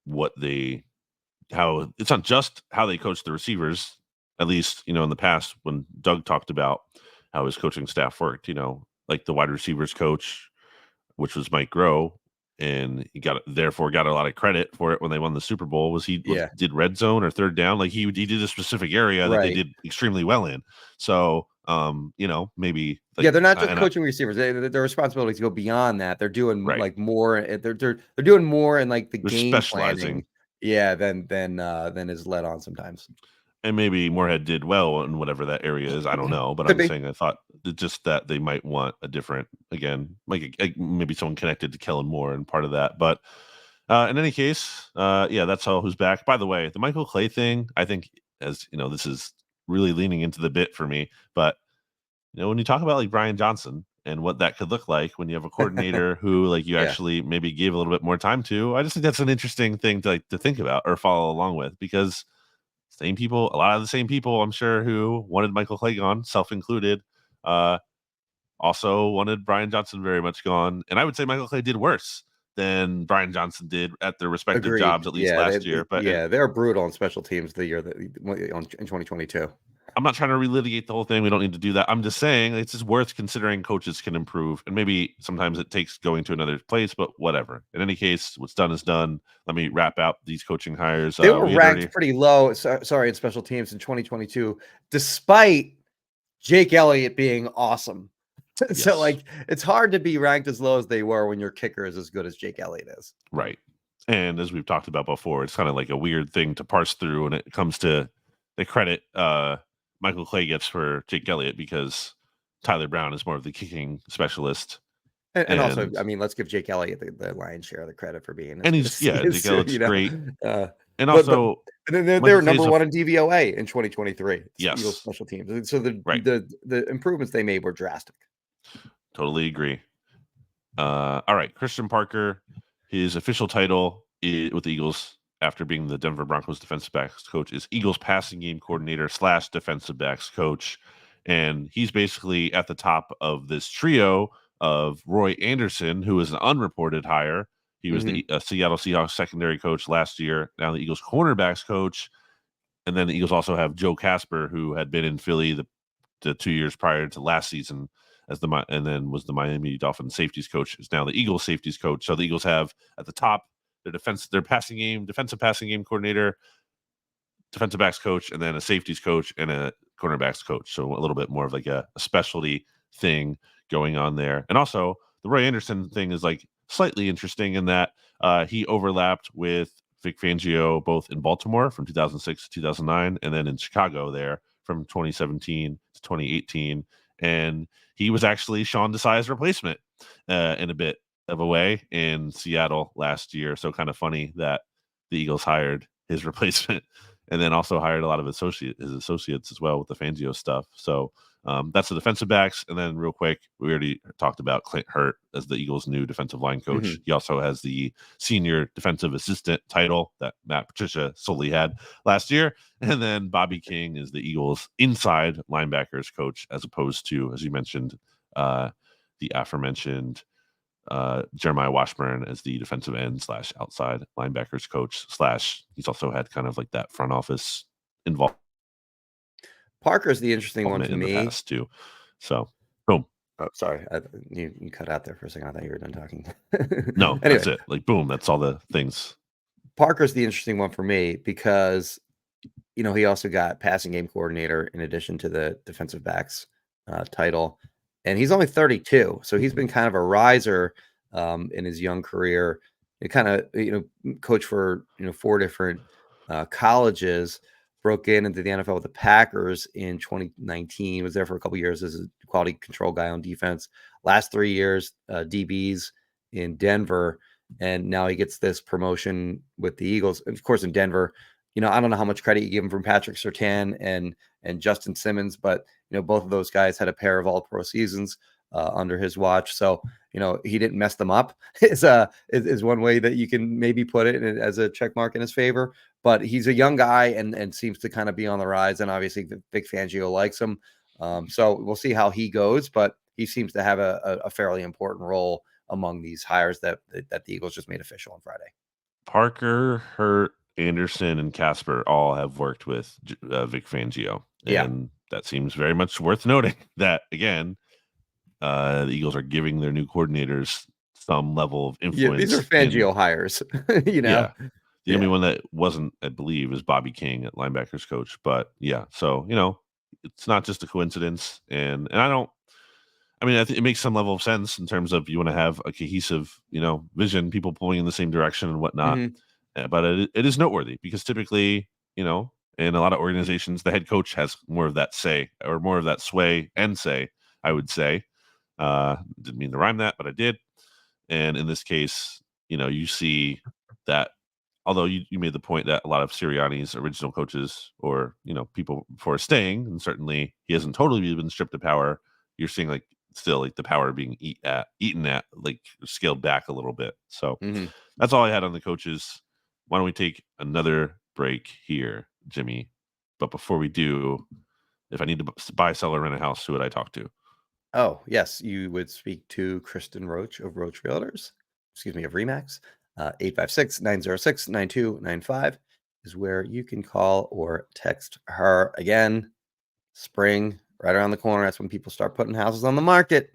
Speaker 2: it's not just how they coach the receivers. At least, in the past, when Doug talked about how his coaching staff worked, like the wide receivers coach, which was Mike Groh, and he therefore got a lot of credit for it when they won the Super Bowl. Did red zone or third down? Like he did a specific area that they did extremely well in. So maybe
Speaker 1: they're not just coaching receivers. Their responsibilities go beyond that. They're doing like more. They're doing more in like the game planning. Yeah, than is led on sometimes.
Speaker 2: And maybe Moorhead did well in whatever that area is. I don't know, but
Speaker 1: Could
Speaker 2: I'm
Speaker 1: be.
Speaker 2: saying I thought just that they might want a different, again, like maybe someone connected to Kellen Moore and part of that. But in any case, yeah, that's all who's back. By the way, the Michael Clay thing, I think, as you know, this is really leaning into the bit for me. But when you talk about like Brian Johnson and what that could look like when you have a coordinator who like you
Speaker 1: Yeah.
Speaker 2: actually maybe gave a little bit more time to, I just think that's an interesting thing to think about or follow along with, because same people, a lot of the same people, I'm sure, who wanted Michael Clay gone, self included, also wanted Brian Johnson very much gone. And I would say Michael Clay did worse than Brian Johnson did at their respective jobs,
Speaker 1: Agreed.
Speaker 2: at least
Speaker 1: Yeah,
Speaker 2: last year. But
Speaker 1: they're brutal on special teams the year that in 2022.
Speaker 2: I'm not trying to relitigate the whole thing. We don't need to do that. I'm just saying it's just worth considering coaches can improve. And maybe sometimes it takes going to another place, but whatever. In any case, what's done is done. Let me wrap out these coaching hires.
Speaker 1: They were ranked pretty low, sorry, in special teams in 2022, despite Jake Elliott being awesome. So,
Speaker 2: Yes.
Speaker 1: like, it's hard to be ranked as low as they were when your kicker is as good as Jake Elliott is.
Speaker 2: Right. And as we've talked about before, it's kind of like a weird thing to parse through when it comes to the credit Michael Clay gets for Jake Elliott, because Tyler Brown is more of the kicking specialist.
Speaker 1: And also, I mean, let's give Jake Elliott the lion's share of the credit for being.
Speaker 2: And he's Jake Elliott's great. And
Speaker 1: also, they were number one in DVOA in 2023.
Speaker 2: Yes,
Speaker 1: Eagles special teams. So the improvements they made were drastic.
Speaker 2: Totally agree. All right, Christian Parker, his official title with the Eagles after being the Denver Broncos defensive backs coach is Eagles passing game coordinator / defensive backs coach. And he's basically at the top of this trio of Roy Anderson, who is an unreported hire. He was the Seattle Seahawks secondary coach last year, now the Eagles cornerbacks coach. And then the Eagles also have Joe Casper, who had been in Philly the 2 years prior to last season and then was the Miami Dolphins safeties coach, is now the Eagles safeties coach. So the Eagles have at the top their defensive passing game coordinator, defensive backs coach, and then a safeties coach and a cornerbacks coach. So a little bit more of like a specialty thing going on there. And also the Roy Anderson thing is like slightly interesting in that he overlapped with Vic Fangio both in Baltimore from 2006 to 2009 and then in Chicago there from 2017 to 2018. And he was actually Sean Desai's replacement in a bit of a way in Seattle last year. So kind of funny that the Eagles hired his replacement and then also hired a lot of his associates as well with the Fangio stuff. So that's the defensive backs. And then real quick, we already talked about Clint Hurt as the Eagles' new defensive line coach. He also has the senior defensive assistant title that Matt Patricia solely had last year. And then Bobby King is the Eagles' inside linebackers coach, as opposed to, as you mentioned, the aforementioned Jeremiah Washburn as the defensive end / outside linebackers coach / he's also had kind of like that front office involved.
Speaker 1: Parker's the interesting one to me.
Speaker 2: The past too. So, boom.
Speaker 1: Oh, sorry. You cut out there for a second. I thought you were done talking.
Speaker 2: No, anyway, that's it. Like, boom. That's all the things.
Speaker 1: Parker's the interesting one for me because, he also got passing game coordinator in addition to the defensive backs title. And he's only 32. So he's been kind of a riser in his young career. He kind of, coached for, 4 different colleges. Broke into the NFL with the Packers in 2019. Was there for a couple of years as a quality control guy on defense. Last 3 years, DBs in Denver, and now he gets this promotion with the Eagles. Of course, in Denver, I don't know how much credit you give him from Patrick Surtain and Justin Simmons, but both of those guys had a pair of All-Pro seasons under his watch. So he didn't mess them up. Is one way that you can maybe put it as a check mark in his favor. But he's a young guy and seems to kind of be on the rise. And obviously, Vic Fangio likes him. So we'll see how he goes. But he seems to have a fairly important role among these hires that the Eagles just made official on Friday.
Speaker 2: Parker, Hurt, Anderson, and Casper all have worked with Vic Fangio. And that seems very much worth noting that, again, the Eagles are giving their new coordinators some level of influence.
Speaker 1: Yeah, these are Fangio hires,
Speaker 2: Yeah. The only one that wasn't, I believe, is Bobby King at linebackers coach. But yeah, so, it's not just a coincidence. And I mean, it makes some level of sense in terms of you want to have a cohesive, vision, people pulling in the same direction and whatnot. But it is noteworthy because typically, in a lot of organizations, the head coach has more of that say, or more of that sway and say, I would say. Didn't mean to rhyme that, but I did. And in this case, you see that, although you made the point that a lot of Sirianni's original coaches, or people before staying, and certainly he hasn't totally been stripped of power, you're seeing like still like the power being eaten at, like scaled back a little bit. So that's all I had on the coaches. Why don't we take another break here, Jimmy? But before we do, if I need to buy, sell, or rent a house, who would I talk to?
Speaker 1: Oh, yes. You would speak to Kristin Roach of Roach Realtors, of Remax. 856-906-9295 is where you can call or text her. Again, spring, right around the corner. That's when people start putting houses on the market.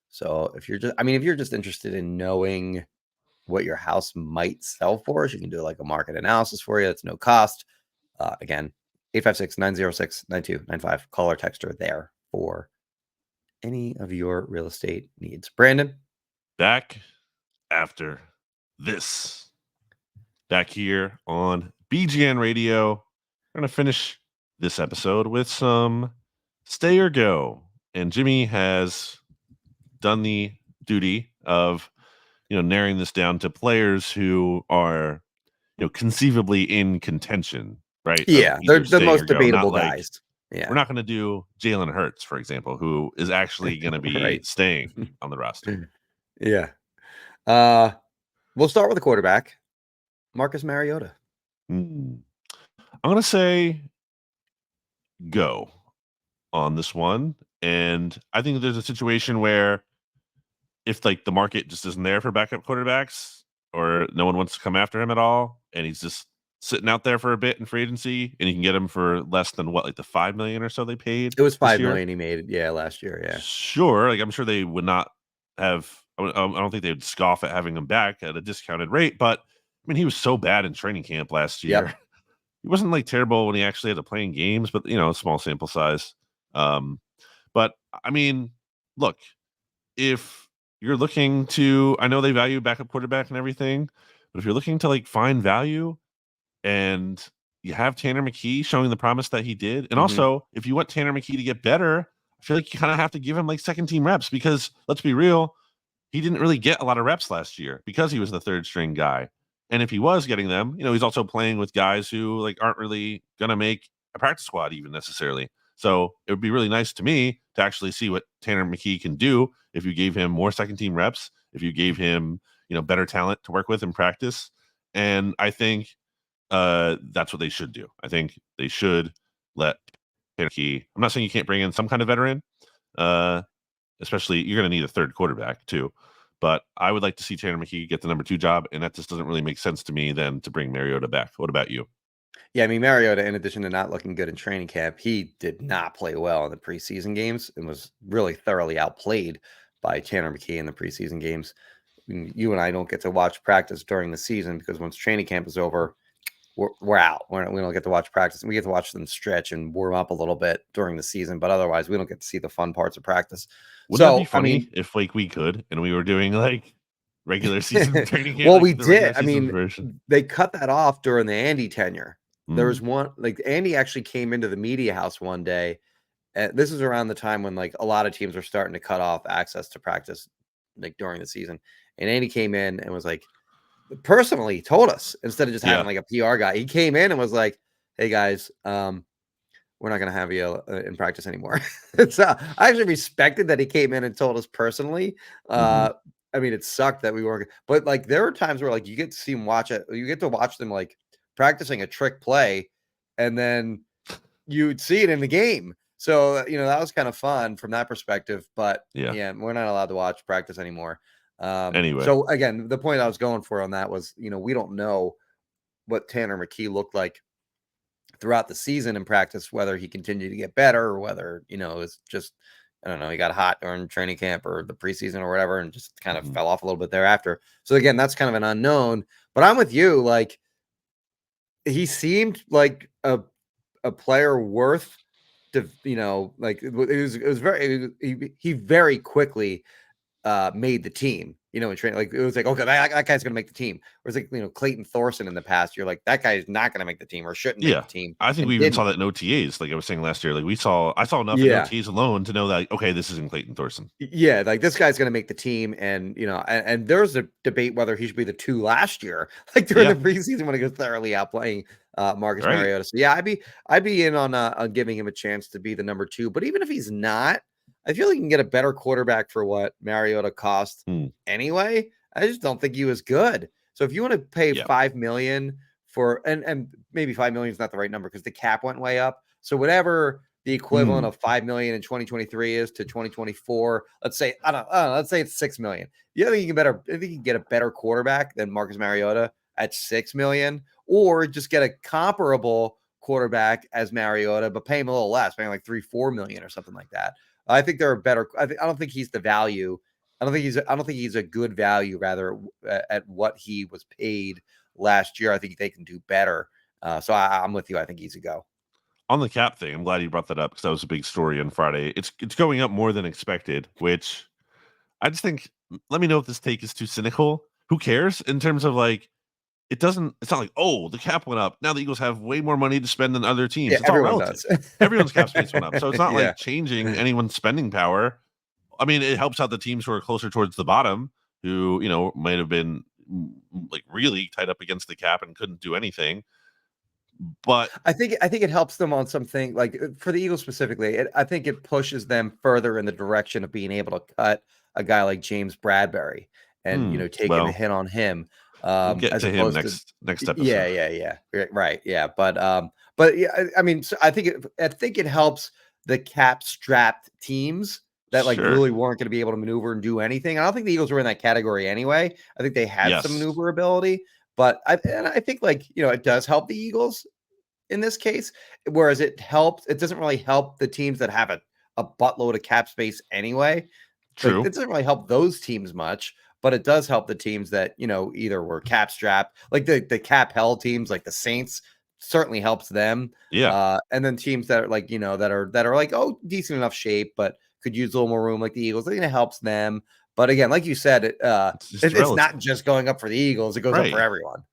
Speaker 1: So if you're just interested in knowing what your house might sell for, she can do like a market analysis for you. It's no cost. Again, 856-906-9295. Call or text her there for any of your real estate needs. Brandon?
Speaker 2: Back after this. Back here on BGN Radio. We're going to finish this episode with some stay or go. And Jimmy has done the duty of, narrowing this down to players who are, conceivably in contention, right?
Speaker 1: Yeah, they're the most debatable guys.
Speaker 2: Yeah. We're not going to do Jalen Hurts, for example, who is actually going to be
Speaker 1: right.
Speaker 2: staying on the roster.
Speaker 1: Yeah. We'll start with the quarterback, Marcus Mariota.
Speaker 2: I'm going to say go on this one. And I think there's a situation where if like the market just isn't there for backup quarterbacks, or no one wants to come after him at all, and he's just sitting out there for a bit in free agency, and you can get him for less than what, like the $5 million or so they paid.
Speaker 1: It was $5 million he made, last year. Yeah,
Speaker 2: sure. Like I'm sure they would not have. I don't think they would scoff at having him back at a discounted rate. But I mean, he was so bad in training camp last year.
Speaker 1: Yep.
Speaker 2: He wasn't like terrible when he actually had to play in games, but small sample size. But I mean, look, if you're looking to, I know they value backup quarterback and everything, but if you're looking to like find value, and you have Tanner McKee showing the promise that he did, and also if you want Tanner McKee to get better, I feel like you kind of have to give him like second team reps, because let's be real, he didn't really get a lot of reps last year because he was the third string guy. And if he was getting them, he's also playing with guys who like aren't really gonna make a practice squad even necessarily. So it would be really nice to me to actually see what Tanner McKee can do if you gave him more second team reps, if you gave him, better talent to work with in practice. And I think that's what they should do. I think they should let Tanner McKee. I'm not saying you can't bring in some kind of veteran, especially you're going to need a third quarterback too. But I would like to see Tanner McKee get the number 2 job, and that just doesn't really make sense to me then to bring Mariota back. What about you?
Speaker 1: Yeah, I mean, Mariota, in addition to not looking good in training camp, he did not play well in the preseason games and was really thoroughly outplayed by Tanner McKee in the preseason games. I mean, you and I don't get to watch practice during the season because once training camp is over, we're out. We don't get to watch practice. We get to watch them stretch and warm up a little bit during the season, but otherwise we don't get to see the fun parts of practice.
Speaker 2: Wouldn't that be funny if like we could and we were doing like regular season training camp?
Speaker 1: Well,
Speaker 2: like
Speaker 1: we did. I mean,
Speaker 2: version.
Speaker 1: They cut that off during the Andy tenure. There was one, like Andy actually came into the media house one day. And this is around the time when like a lot of teams were starting to cut off access to practice like during the season. And Andy came in and was like, personally told us, instead of just having like a PR guy, he came in and was like, hey guys, we're not going to have you in practice anymore. So I actually respected that he came in and told us personally. I mean, it sucked that we weren't, but like there were times where like you get to see them watch it. You get to watch them like practicing a trick play, and then you'd see it in the game. So, that was kind of fun from that perspective, but yeah, we're not allowed to watch practice anymore.
Speaker 2: Anyway,
Speaker 1: so again, the point I was going for on that was, we don't know what Tanner McKee looked like throughout the season in practice, whether he continued to get better or whether, it's just, I don't know, he got hot during training camp or the preseason or whatever, and just kind of fell off a little bit thereafter. So again, that's kind of an unknown, but I'm with you. Like, he seemed like a player worth like it was very, he very quickly made the team. in training. Like, it was like, okay, that guy's going to make the team. Whereas, like, Clayton Thorson in the past, you're like, that guy is not going to make the team or shouldn't make the team.
Speaker 2: I think we even saw that in OTAs. Like I was saying last year, like I saw enough in OTAs alone to know that, okay, this isn't Clayton Thorson.
Speaker 1: Yeah, like this guy's going to make the team, and and there's a debate whether he should be the 2 last year, like during the preseason when he was thoroughly outplaying Marcus Mariota. So yeah, I'd be in on giving him a chance to be the number 2. But even if he's not, I feel he can get a better quarterback for what Mariota cost anyway. I just don't think he was good. So if you want to pay $5 million for, and maybe $5 million is not the right number because the cap went way up. So whatever the equivalent of $5 million in 2023 is to 2024, let's say, I don't know, let's say it's $6 million. I think you can get a better quarterback than Marcus Mariota at $6 million, or just get a comparable quarterback as Mariota, but pay him a little less, paying like $3-4 million or something like that. I think there are better. I don't think he's the value. I don't think he's a good value. Rather, at what he was paid last year, I think they can do better. So I'm with you. I think he's a go.
Speaker 2: On the cap thing, I'm glad you brought that up because that was a big story on Friday. It's going up more than expected, which I just think. Let me know if this take is too cynical. Who cares in terms of like? It's not like, oh, the cap went up. Now the Eagles have way more money to spend than other teams.
Speaker 1: Yeah,
Speaker 2: it's
Speaker 1: everyone
Speaker 2: all relative.
Speaker 1: does.
Speaker 2: Everyone's cap space went up. So it's not like changing anyone's spending power. I mean, it helps out the teams who are closer towards the bottom, who, might have been like really tied up against the cap and couldn't do anything. But
Speaker 1: I think it helps them on something like for the Eagles specifically. I think it pushes them further in the direction of being able to cut a guy like James Bradbury and taking the hit on him.
Speaker 2: We'll get to him next episode.
Speaker 1: Yeah. Right. Yeah. But yeah, I mean, so I think it helps the cap strapped teams that really weren't going to be able to maneuver and do anything. I don't think the Eagles were in that category anyway. I think they had some maneuverability, but I think it does help the Eagles in this case, whereas it doesn't really help the teams that have a buttload of cap space anyway.
Speaker 2: True.
Speaker 1: It doesn't really help those teams much. But it does help the teams that, either were cap strapped, like the cap held teams, like the Saints, certainly helps them.
Speaker 2: Yeah.
Speaker 1: And then teams that are like, that are like, oh, decent enough shape, but could use a little more room, like the Eagles. I think it helps them. But again, like you said, it's not just going up for the Eagles; it goes up for everyone.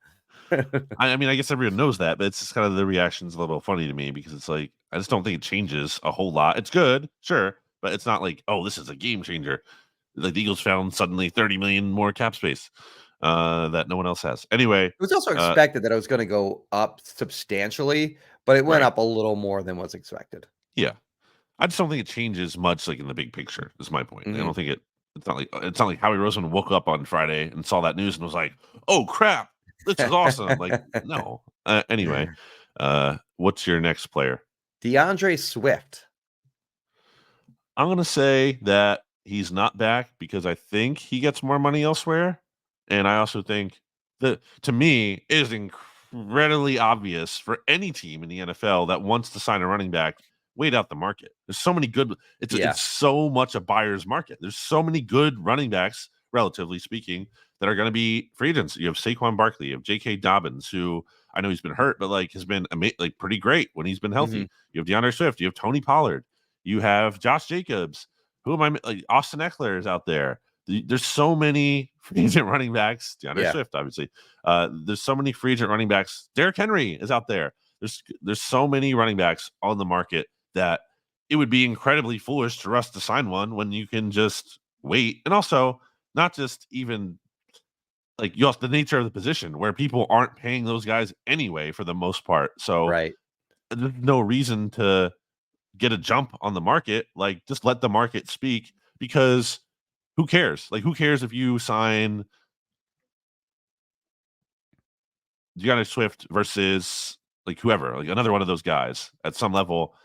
Speaker 2: I mean, I guess everyone knows that, but it's just kind of the reaction's a little funny to me because it's like I just don't think it changes a whole lot. It's good, sure, but it's not like, oh, this is a game changer. Like the Eagles found suddenly 30 million more cap space that no one else has. Anyway,
Speaker 1: it was also expected that it was going to go up substantially, but it went up a little more than was expected.
Speaker 2: Yeah, I just don't think it changes much, like in the big picture. Is my point. I don't think it's not like Howie Roseman woke up on Friday and saw that news and was like, "Oh crap, this is awesome!" Like, no. Anyway, what's your next player?
Speaker 1: DeAndre Swift.
Speaker 2: I'm gonna say that he's not back because I think he gets more money elsewhere. And I also think that, to me, it is incredibly obvious for any team in the NFL that wants to sign a running back, wait out the market. There's so many good, it's so much a buyer's market. There's so many good running backs, relatively speaking, that are going to be free agents. You have Saquon Barkley, you have J.K. Dobbins, who I know he's been hurt, but has been pretty great when he's been healthy. You have DeAndre Swift, you have Tony Pollard, you have Josh Jacobs. Who am I? Austin Eckler is out there. There's so many free agent running backs. DeAndre Swift, obviously. There's so many free agent running backs. Derrick Henry is out there. There's so many running backs on the market that it would be incredibly foolish to rush to sign one when you can just wait. And also, not just even the nature of the position where people aren't paying those guys anyway for the most part. So there's no reason to get a jump on the market. Just let the market speak, because who cares? Who cares if you sign DeAndre Swift versus whoever, another one of those guys at some level?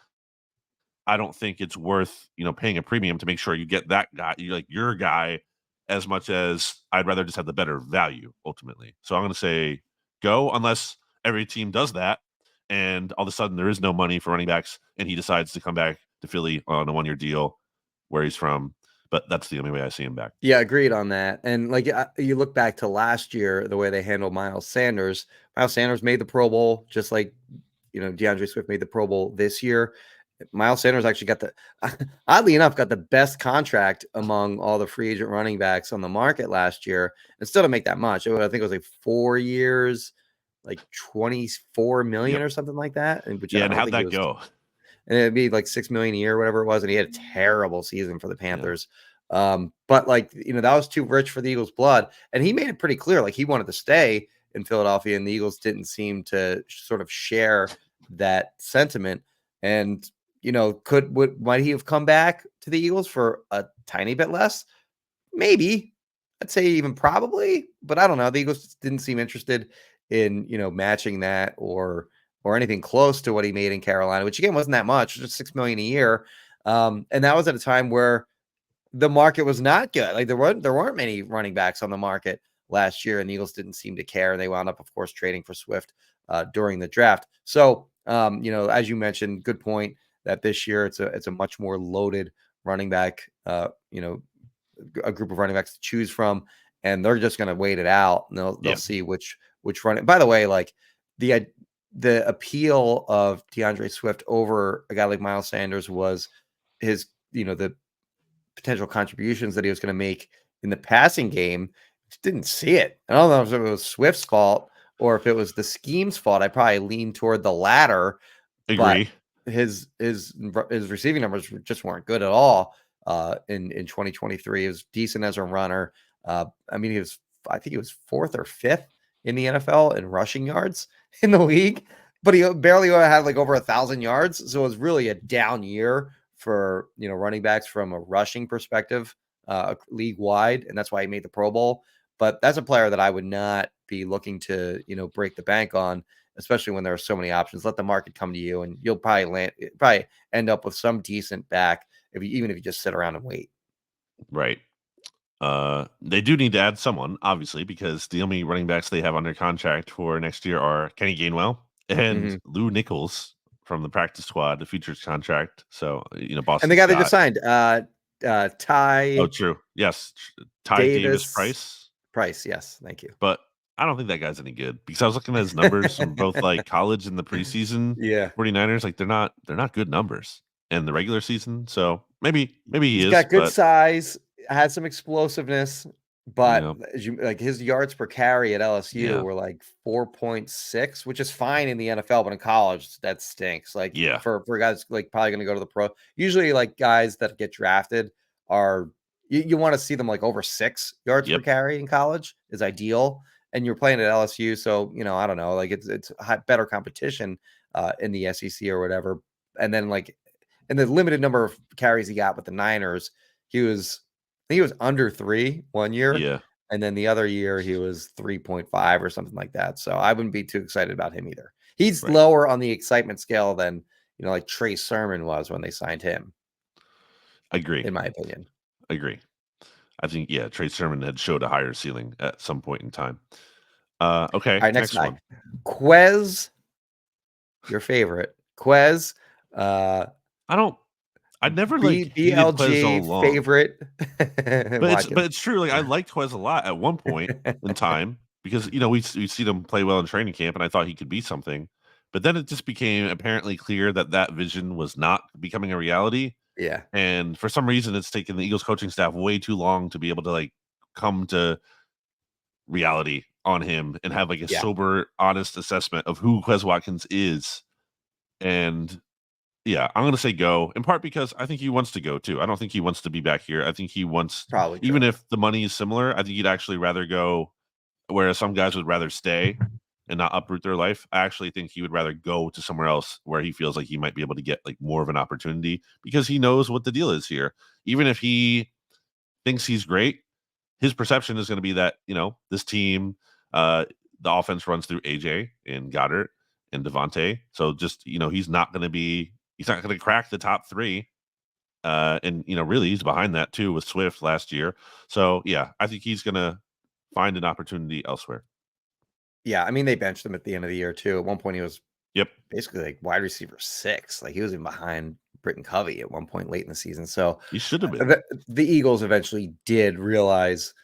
Speaker 2: I don't think it's worth, paying a premium to make sure you get that guy, your guy, as much as I'd rather just have the better value ultimately. So I'm going to say go, unless every team does that and all of a sudden there is no money for running backs and he decides to come back to Philly on a 1-year deal where he's from. But that's the only way I see him back.
Speaker 1: Yeah, agreed on that. And you look back to last year, the way they handled Miles Sanders. Miles Sanders made the Pro Bowl, just like DeAndre Swift made the Pro Bowl this year. Miles Sanders actually got oddly enough, got the best contract among all the free agent running backs on the market last year, and still to make that much. I think it was like 4 years, like 24 million
Speaker 2: Yep.
Speaker 1: or something like that. And which
Speaker 2: Yeah,
Speaker 1: I
Speaker 2: and
Speaker 1: don't
Speaker 2: how'd
Speaker 1: think it
Speaker 2: that
Speaker 1: was,
Speaker 2: go?
Speaker 1: and it'd be like 6 million a year, or whatever it was. And he had a terrible season for the
Speaker 2: Yeah.
Speaker 1: Panthers. But like, that was too rich for the Eagles' blood. And he made it pretty clear, like he wanted to stay in Philadelphia, and the Eagles didn't seem to sort of share that sentiment. And might he have come back to the Eagles for a tiny bit less? Maybe. I'd say even probably, but I don't know. The Eagles didn't seem interested in, matching that or anything close to what he made in Carolina, which again wasn't that much, just 6 million a year. And that was at a time where the market was not good. Like there weren't many running backs on the market last year, and the Eagles didn't seem to care. And they wound up, of course, trading for Swift during the draft. So, as you mentioned, good point that this year it's a much more loaded running back, a group of running backs to choose from, and they're just going to wait it out. And they'll see which running. By the way, like the appeal of DeAndre Swift over a guy like Miles Sanders was his, the potential contributions that he was going to make in the passing game. Just didn't see it. I don't know if it was Swift's fault or if it was the scheme's fault. I probably lean toward the latter.
Speaker 2: Agree.
Speaker 1: But his receiving numbers just weren't good at all in 2023. He was decent as a runner. I think he was 4th or 5th in the NFL in rushing yards in the league, but he barely had like over 1,000 yards. So it was really a down year for running backs from a rushing perspective, league wide, and that's why he made the Pro Bowl. But that's a player that I would not be looking to break the bank on, especially when there are so many options. Let the market come to you, and you'll probably end up with some decent back even if you just sit around and wait.
Speaker 2: Right. They do need to add someone, obviously, because the only running backs they have under contract for next year are Kenny Gainwell and Lou Nichols from the practice squad, the futures contract. So, Boston
Speaker 1: And the guy they
Speaker 2: Scott.
Speaker 1: just signed, Ty.
Speaker 2: Oh, true. Yes. Ty Davis Price.
Speaker 1: Yes. Thank you.
Speaker 2: But I don't think that guy's any good because I was looking at his numbers from both like college and the preseason.
Speaker 1: Yeah.
Speaker 2: 49ers, like they're not good numbers in the regular season. So maybe he
Speaker 1: He's
Speaker 2: is.
Speaker 1: got good
Speaker 2: but,
Speaker 1: size, has some explosiveness, but
Speaker 2: yeah.
Speaker 1: his yards per carry at LSU were like 4.6, which is fine in the NFL, but in college that stinks. Like for guys like probably going to go to the pro. Usually, like guys that get drafted are you want to see them like over 6 yards per carry in college is ideal. And you're playing at LSU, so I don't know, like it's better competition in the SEC or whatever. And then like in the limited number of carries he got with the Niners, he was under 3 one year.
Speaker 2: Yeah.
Speaker 1: And then the other year he was 3.5 or something like that. So I wouldn't be too excited about him either. He's lower on the excitement scale than, like Trey Sermon was when they signed him.
Speaker 2: Agree.
Speaker 1: In my opinion.
Speaker 2: Agree. I think, Trey Sermon had showed a higher ceiling at some point in time. Okay.
Speaker 1: All right, next guy.
Speaker 2: one.
Speaker 1: Quez, your favorite. Quez.
Speaker 2: I never like hated Quez all along.
Speaker 1: Favorite.
Speaker 2: But it's true. Like I liked Quez a lot at one point in time because we see them play well in training camp, and I thought he could be something. But then it just became apparently clear that vision was not becoming a reality.
Speaker 1: Yeah.
Speaker 2: And for some reason, it's taken the Eagles coaching staff way too long to be able to like come to reality on him and have like a sober, honest assessment of who Quez Watkins is. And I'm going to say go, in part because I think he wants to go too. I don't think he wants to be back here. I think he wants,
Speaker 1: probably
Speaker 2: even if the money is similar, I think he'd actually rather go, whereas some guys would rather stay and not uproot their life. I actually think he would rather go to somewhere else where he feels like he might be able to get like more of an opportunity because he knows what the deal is here. Even if he thinks he's great, his perception is going to be that, this team, the offense runs through AJ and Goddard and Devontae. So just, he's not going to crack the top 3. And, really he's behind that too with Swift last year. So I think he's going to find an opportunity elsewhere.
Speaker 1: Yeah. I mean, they benched him at the end of the year too. At one point he was basically like wide receiver 6. Like he was in behind Britton Covey at one point late in the season. So
Speaker 2: he should have been.
Speaker 1: The Eagles eventually did realize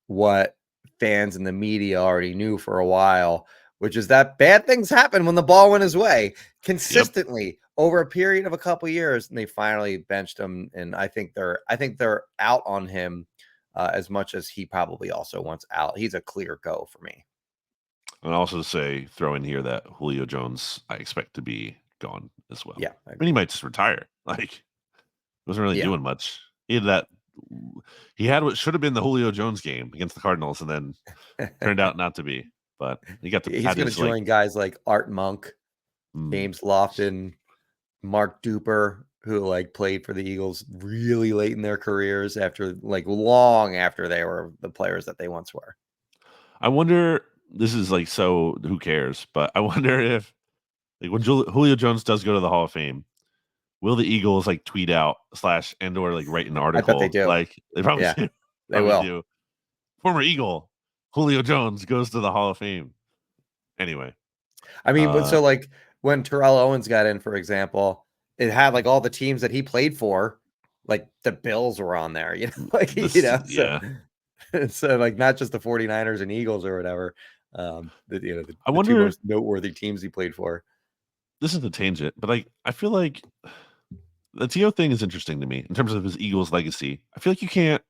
Speaker 1: what fans and the media already knew for a while, which is that bad things happen when the ball went his way consistently over a period of a couple years, and they finally benched him. And I think they're out on him as much as he probably also wants out. He's a clear go for me.
Speaker 2: And also say, throw in here that Julio Jones, I expect to be gone as well.
Speaker 1: Yeah,
Speaker 2: I mean, he might just retire. Like, wasn't really doing much. He had what should have been the Julio Jones game against the Cardinals, and then turned out not to be. But he got to.
Speaker 1: He's going to join guys like Art Monk, James Lofton, Mark Duper, who like played for the Eagles really late in their careers after long after they were the players that they once were.
Speaker 2: I wonder. This is like, so who cares? But I wonder if, like, when Julio Jones does go to the Hall of Fame, will the Eagles like tweet out / and or like write an article?
Speaker 1: I bet they do.
Speaker 2: Like, they probably do.
Speaker 1: They will. Do.
Speaker 2: Former Eagle Julio Jones goes to the Hall of Fame. Anyway,
Speaker 1: I mean, but so like when Terrell Owens got in, for example, it had like all the teams that he played for, like the Bills were on there, so like not just the 49ers and Eagles or whatever. The two most noteworthy teams he played for.
Speaker 2: This is a tangent, but like I feel like the T.O. thing is interesting to me in terms of his Eagles legacy. I feel like you can't,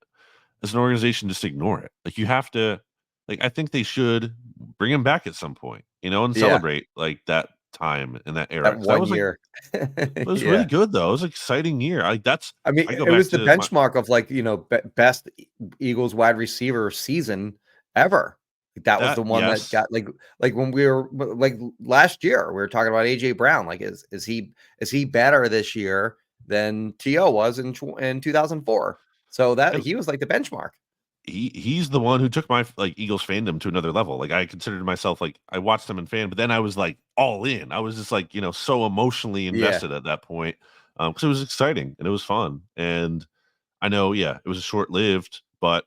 Speaker 2: as an organization, just ignore it. Like, you have to, like, I think they should bring him back at some point, and celebrate like that time in that era.
Speaker 1: That 1 year.
Speaker 2: It was really good though. It was an exciting year. It
Speaker 1: was the benchmark of best Eagles wide receiver season ever. That was the one that got like when we were like last year, we were talking about AJ Brown. Like, is he better this year than T.O. was in 2004? So that he was like the benchmark.
Speaker 2: He's the one who took my like Eagles fandom to another level. Like, I considered myself, like, I watched him in fan, but then I was like all in. I was just like, so emotionally invested at that point, because it was exciting and it was fun. And I know, it was short lived, but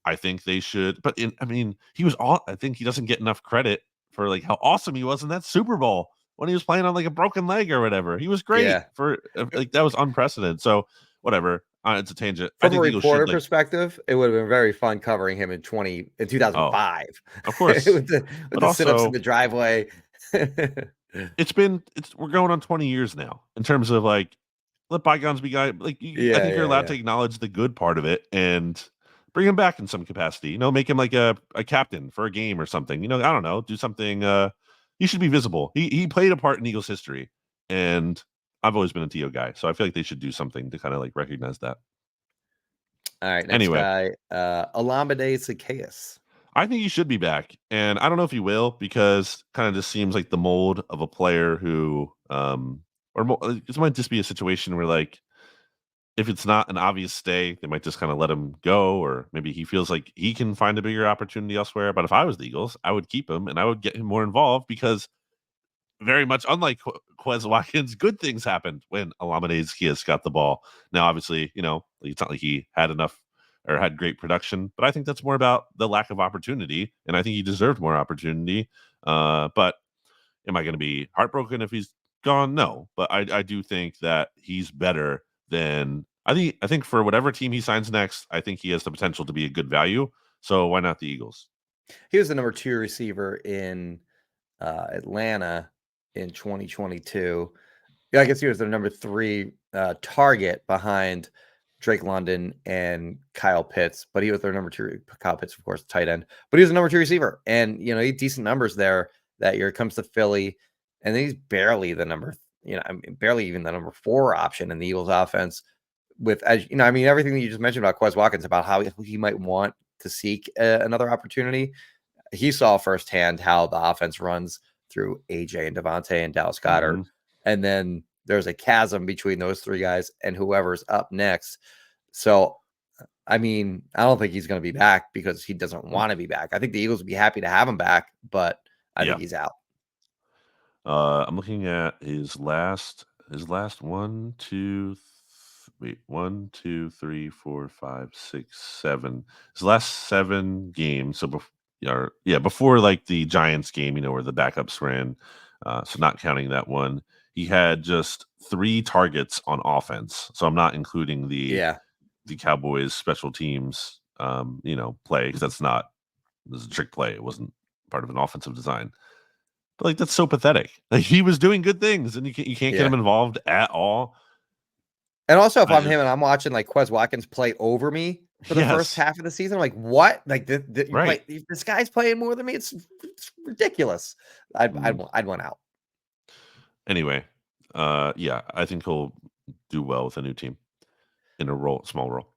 Speaker 2: I think they should. But he was all. I think he doesn't get enough credit for like how awesome he was in that Super Bowl when he was playing on like a broken leg or whatever. He was great for like, that was unprecedented. So whatever. It's a tangent.
Speaker 1: From a reporter perspective, it would have been very fun covering him in 2005.
Speaker 2: Of course,
Speaker 1: with the sit-ups in the driveway.
Speaker 2: We're going on 20 years now in terms of like, let bygones be guys. Like, I think you're allowed to acknowledge the good part of it and bring him back in some capacity. Make him like a captain for a game or something. I don't know, do something. He should be visible. He played a part in Eagles history, and I've always been a T.O. guy, so I feel like they should do something to kind of like recognize that.
Speaker 1: All right, next guy, Olamide Zaccheaus.
Speaker 2: I think he should be back, and I don't know if he will, because kind of just seems like the mold of a player who, it might just be a situation where, like, if it's not an obvious stay, they might just kind of let him go, or maybe he feels like he can find a bigger opportunity elsewhere. But if I was the Eagles, I would keep him and I would get him more involved, because very much unlike Quez Watkins, good things happened when Olamide Zaccheaus got the ball. Now, obviously, it's not like he had enough or had great production, but I think that's more about the lack of opportunity, and I think he deserved more opportunity. But am I going to be heartbroken if he's gone? No, but I do think that he's better than I think for whatever team he signs next. I think he has the potential to be a good value. So why not the Eagles?
Speaker 1: He was the number 2 receiver in Atlanta in 2022. I guess he was their number 3 target behind Drake London and Kyle Pitts, but he was their number 2. Kyle Pitts, of course, tight end, but he was the number 2 receiver, and he had decent numbers there that year. It comes to Philly, and then he's barely the barely even the number 4 option in the Eagles offense. With, as everything that you just mentioned about Quez Watkins, about how he might want to seek another opportunity. He saw firsthand how the offense runs through AJ and Devontae and Dallas Goedert. And then there's a chasm between those 3 guys and whoever's up next. So, I don't think he's going to be back because he doesn't want to be back. I think the Eagles would be happy to have him back, but I think he's out.
Speaker 2: I'm looking at his last 1, 2, 3, 4, 5, 6, 7. His last 7 games. So before like the Giants game, where the backups ran. So not counting that one, he had just 3 targets on offense. So I'm not including the Cowboys special teams, play, because this is a trick play. It wasn't part of an offensive design. But like that's so pathetic. Like he was doing good things, and you can't get him involved at all.
Speaker 1: And also, if I'm him and I'm watching like Quez Watkins play over me for the first half of the season, I'm like, what? Like this guy's playing more than me. It's ridiculous. I'd want out.
Speaker 2: Anyway, yeah, I think he'll do well with a new team in a small role.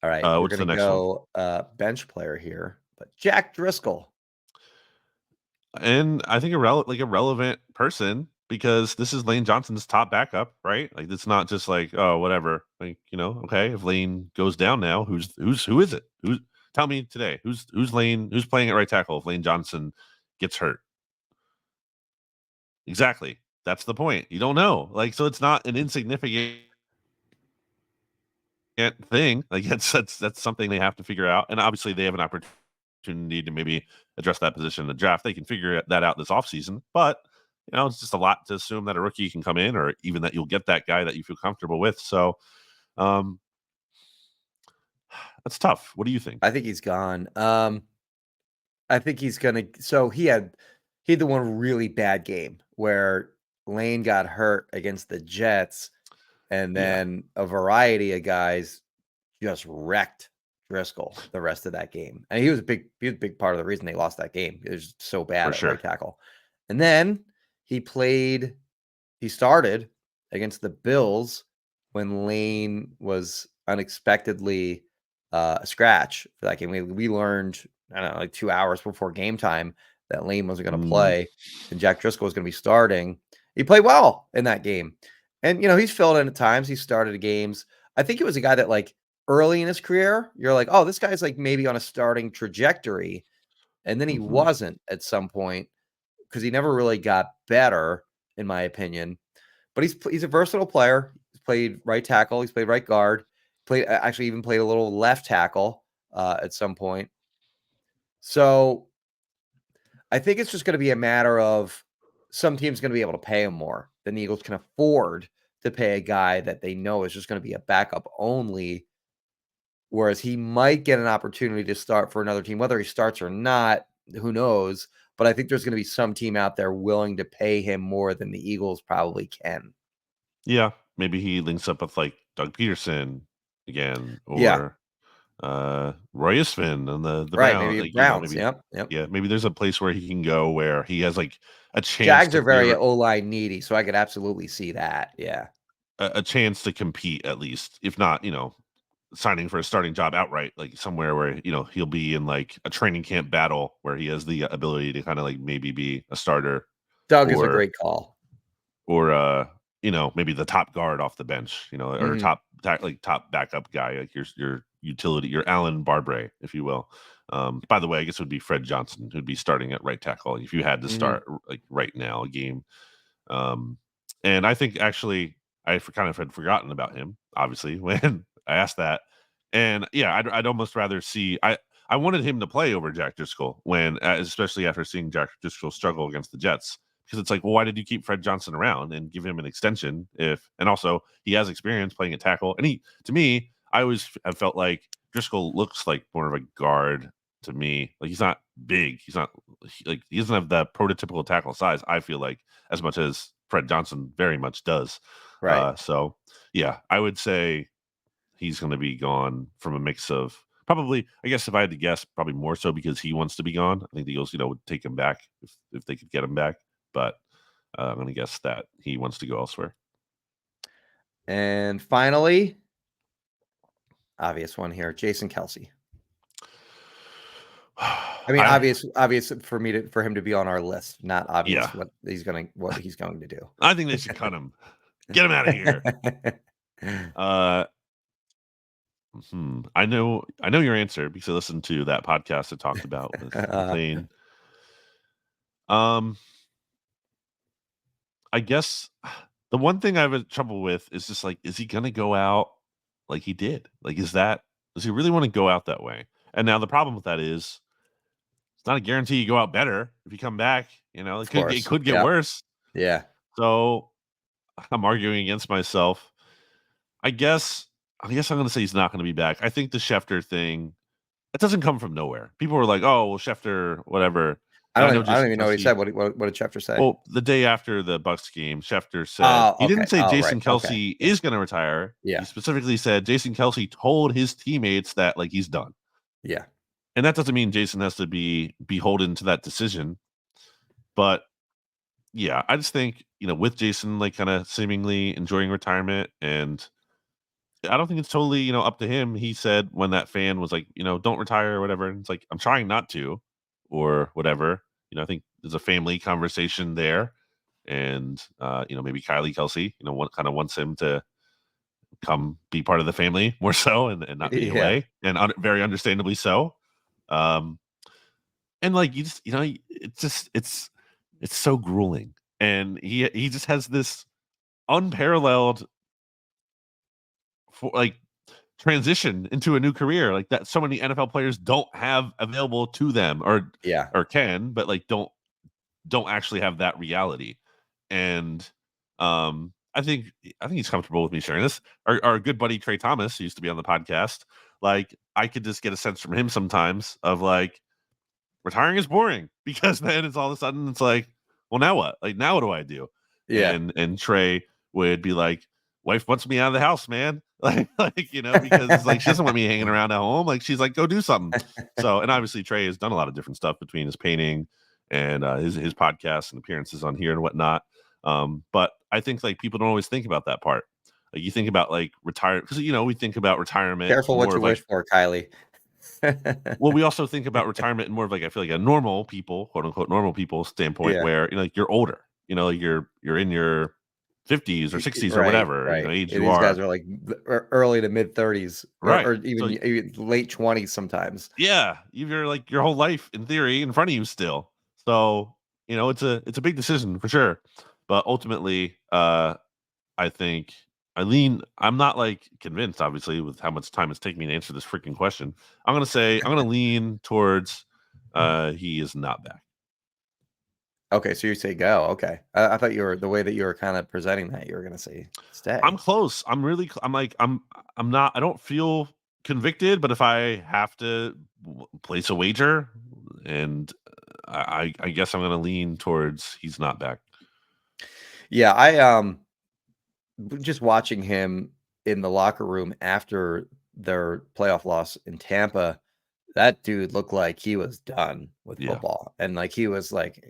Speaker 1: All right, we're gonna go bench player here, but Jack Driscoll.
Speaker 2: And I think a relevant person, because this is Lane Johnson's top backup, right? Like it's not just like, oh, whatever. Like, okay, if Lane goes down now, who is it? Tell me today, who's Lane, who's playing at right tackle if Lane Johnson gets hurt? Exactly. That's the point. You don't know. Like, so it's not an insignificant thing. Like that's something they have to figure out. And obviously they have an opportunity to maybe address that position in the draft. They can figure that out this offseason, but it's just a lot to assume that a rookie can come in, or even that you'll get that guy that you feel comfortable with. So that's tough. What do you think?
Speaker 1: I think he's gone. I think he's gonna. So he had the one really bad game where Lane got hurt against the Jets, and then a variety of guys just wrecked Driscoll the rest of that game. And he was a big part of the reason they lost that game. It was so bad at right tackle. And then he started against the Bills when Lane was unexpectedly a scratch for that game. We learned, I don't know, like 2 hours before game time that Lane wasn't going to play and Jack Driscoll was going to be starting. He played well in that game. And, he's filled in at times. He started games. I think it was a guy that, like, early in his career, you're like, oh, this guy's, like, maybe on a starting trajectory. And then he wasn't at some point because he never really got better, in my opinion. But he's a versatile player. He's played right tackle. He's played right guard. Even played a little left tackle at some point. So I think it's just going to be a matter of some team's going to be able to pay him more than the Eagles can afford to pay a guy that they know is just going to be a backup only. Whereas he might get an opportunity to start for another team, whether he starts or not, who knows? But I think there's going to be some team out there willing to pay him more than the Eagles probably can.
Speaker 2: Yeah, maybe he links up with like Doug Peterson again, or Roy Isfin and the
Speaker 1: right,
Speaker 2: Browns.
Speaker 1: maybe Browns. Yep.
Speaker 2: Yeah, maybe there's a place where he can go where he has like a chance.
Speaker 1: Jags are very O-line needy, so I could absolutely see that. Yeah,
Speaker 2: a chance to compete at least, if not, signing for a starting job outright, like somewhere where he'll be in like a training camp battle where he has the ability to kind of like maybe be a starter.
Speaker 1: Doug is a great call.
Speaker 2: Or maybe the top guard off the bench, or top backup guy, like your utility, your Alan Barbre, if you will. By the way, I guess it would be Fred Johnson who'd be starting at right tackle if you had to start like right now a game. And I think actually I kind of had forgotten about him, obviously, when I asked that. And yeah, I'd almost rather see. I wanted him to play over Jack Driscoll especially after seeing Jack Driscoll struggle against the Jets. Because it's like, well, why did you keep Fred Johnson around and give him an extension? And also he has experience playing at tackle. And to me, I always have felt like Driscoll looks like more of a guard to me. Like he's not big. He doesn't have the prototypical tackle size, I feel like, as much as Fred Johnson very much does.
Speaker 1: Right.
Speaker 2: So yeah, I would say he's going to be gone from a mix of probably, I guess if I had to guess, probably more so because he wants to be gone. I think the Eagles, would take him back if they could get him back. But I'm going to guess that he wants to go elsewhere.
Speaker 1: And finally, obvious one here, Jason Kelsey. I mean, obvious for him to be on our list. Not obvious what he's going to do.
Speaker 2: I think they should cut him. Get him out of here. I know your answer because I listened to that podcast I talked about with McLean. I guess the one thing I have trouble with is just like, is he going to go out like he did? Like, does he really want to go out that way? And now the problem with that is it's not a guarantee you go out better if you come back. It could get worse.
Speaker 1: Yeah.
Speaker 2: So I'm arguing against myself. I guess I'm going to say he's not going to be back. I think the Schefter thing, it doesn't come from nowhere. People were like, oh, well, Schefter, whatever. And I know
Speaker 1: I don't
Speaker 2: Jason
Speaker 1: even know what he
Speaker 2: Kelsey.
Speaker 1: said. What did Schefter say?
Speaker 2: Well, the day after the Bucks game, Schefter said
Speaker 1: Oh,
Speaker 2: he
Speaker 1: okay.
Speaker 2: didn't say
Speaker 1: Oh,
Speaker 2: Jason
Speaker 1: right.
Speaker 2: Kelsey
Speaker 1: Okay.
Speaker 2: is going to retire.
Speaker 1: Yeah.
Speaker 2: He specifically said Jason Kelsey told his teammates that like he's done.
Speaker 1: Yeah.
Speaker 2: And that doesn't mean Jason has to be beholden to that decision. But yeah, I just think, with Jason like kind of seemingly enjoying retirement, and I don't think it's totally, up to him. He said when that fan was like, don't retire or whatever. And it's like, I'm trying not to, or whatever. I think there's a family conversation there. And maybe Kylie Kelsey, kind of wants him to come be part of the family more so, and not be
Speaker 1: Yeah.
Speaker 2: away, and very understandably so. Um, and like it's so grueling, and he just has this unparalleled like transition into a new career like that so many NFL players don't have available to them,
Speaker 1: Yeah.
Speaker 2: or can, but like don't actually have that reality. And I think he's comfortable with me sharing this. Our good buddy Trey Thomas, who used to be on the podcast, like I could just get a sense from him sometimes of like retiring is boring, because then it's all of a sudden it's like, well, now what? Like now what do I do?
Speaker 1: Yeah.
Speaker 2: And Trey would be like, wife wants me out of the house, man. Because it's like she doesn't want me hanging around at home. Like she's like, go do something. So, and obviously Trey has done a lot of different stuff between his painting and his podcasts and appearances on here and whatnot. But I think like people don't always think about that part. Like you think about like retire, because we think about retirement.
Speaker 1: Careful what
Speaker 2: more
Speaker 1: you
Speaker 2: of like,
Speaker 1: wish for, Kylie.
Speaker 2: well, we also think about retirement in more of like, I feel like a normal people, quote unquote, normal people standpoint,
Speaker 1: Yeah.
Speaker 2: where like you're older, like you're in your 50s or 60s or
Speaker 1: Right.
Speaker 2: whatever
Speaker 1: Right.
Speaker 2: age
Speaker 1: And
Speaker 2: you
Speaker 1: these
Speaker 2: are.
Speaker 1: guys are like early to mid 30s,
Speaker 2: Right.
Speaker 1: or even late 20s sometimes.
Speaker 2: Yeah, you're like your whole life in theory in front of you still. So it's a big decision for sure. But ultimately, I think I'm not like convinced, obviously, with how much time it's taking me to answer this freaking question. I'm gonna lean towards he is not back.
Speaker 1: Okay, so you say go. Okay, I thought you were, the way that you were kind of presenting that, you were going to say stay.
Speaker 2: I'm close. I'm not. I don't feel convicted, but if I have to place a wager, and I guess I'm gonna lean towards he's not back.
Speaker 1: Yeah, I just watching him in the locker room after their playoff loss in Tampa, that dude looked like he was done with
Speaker 2: Yeah.
Speaker 1: football, and like he was like,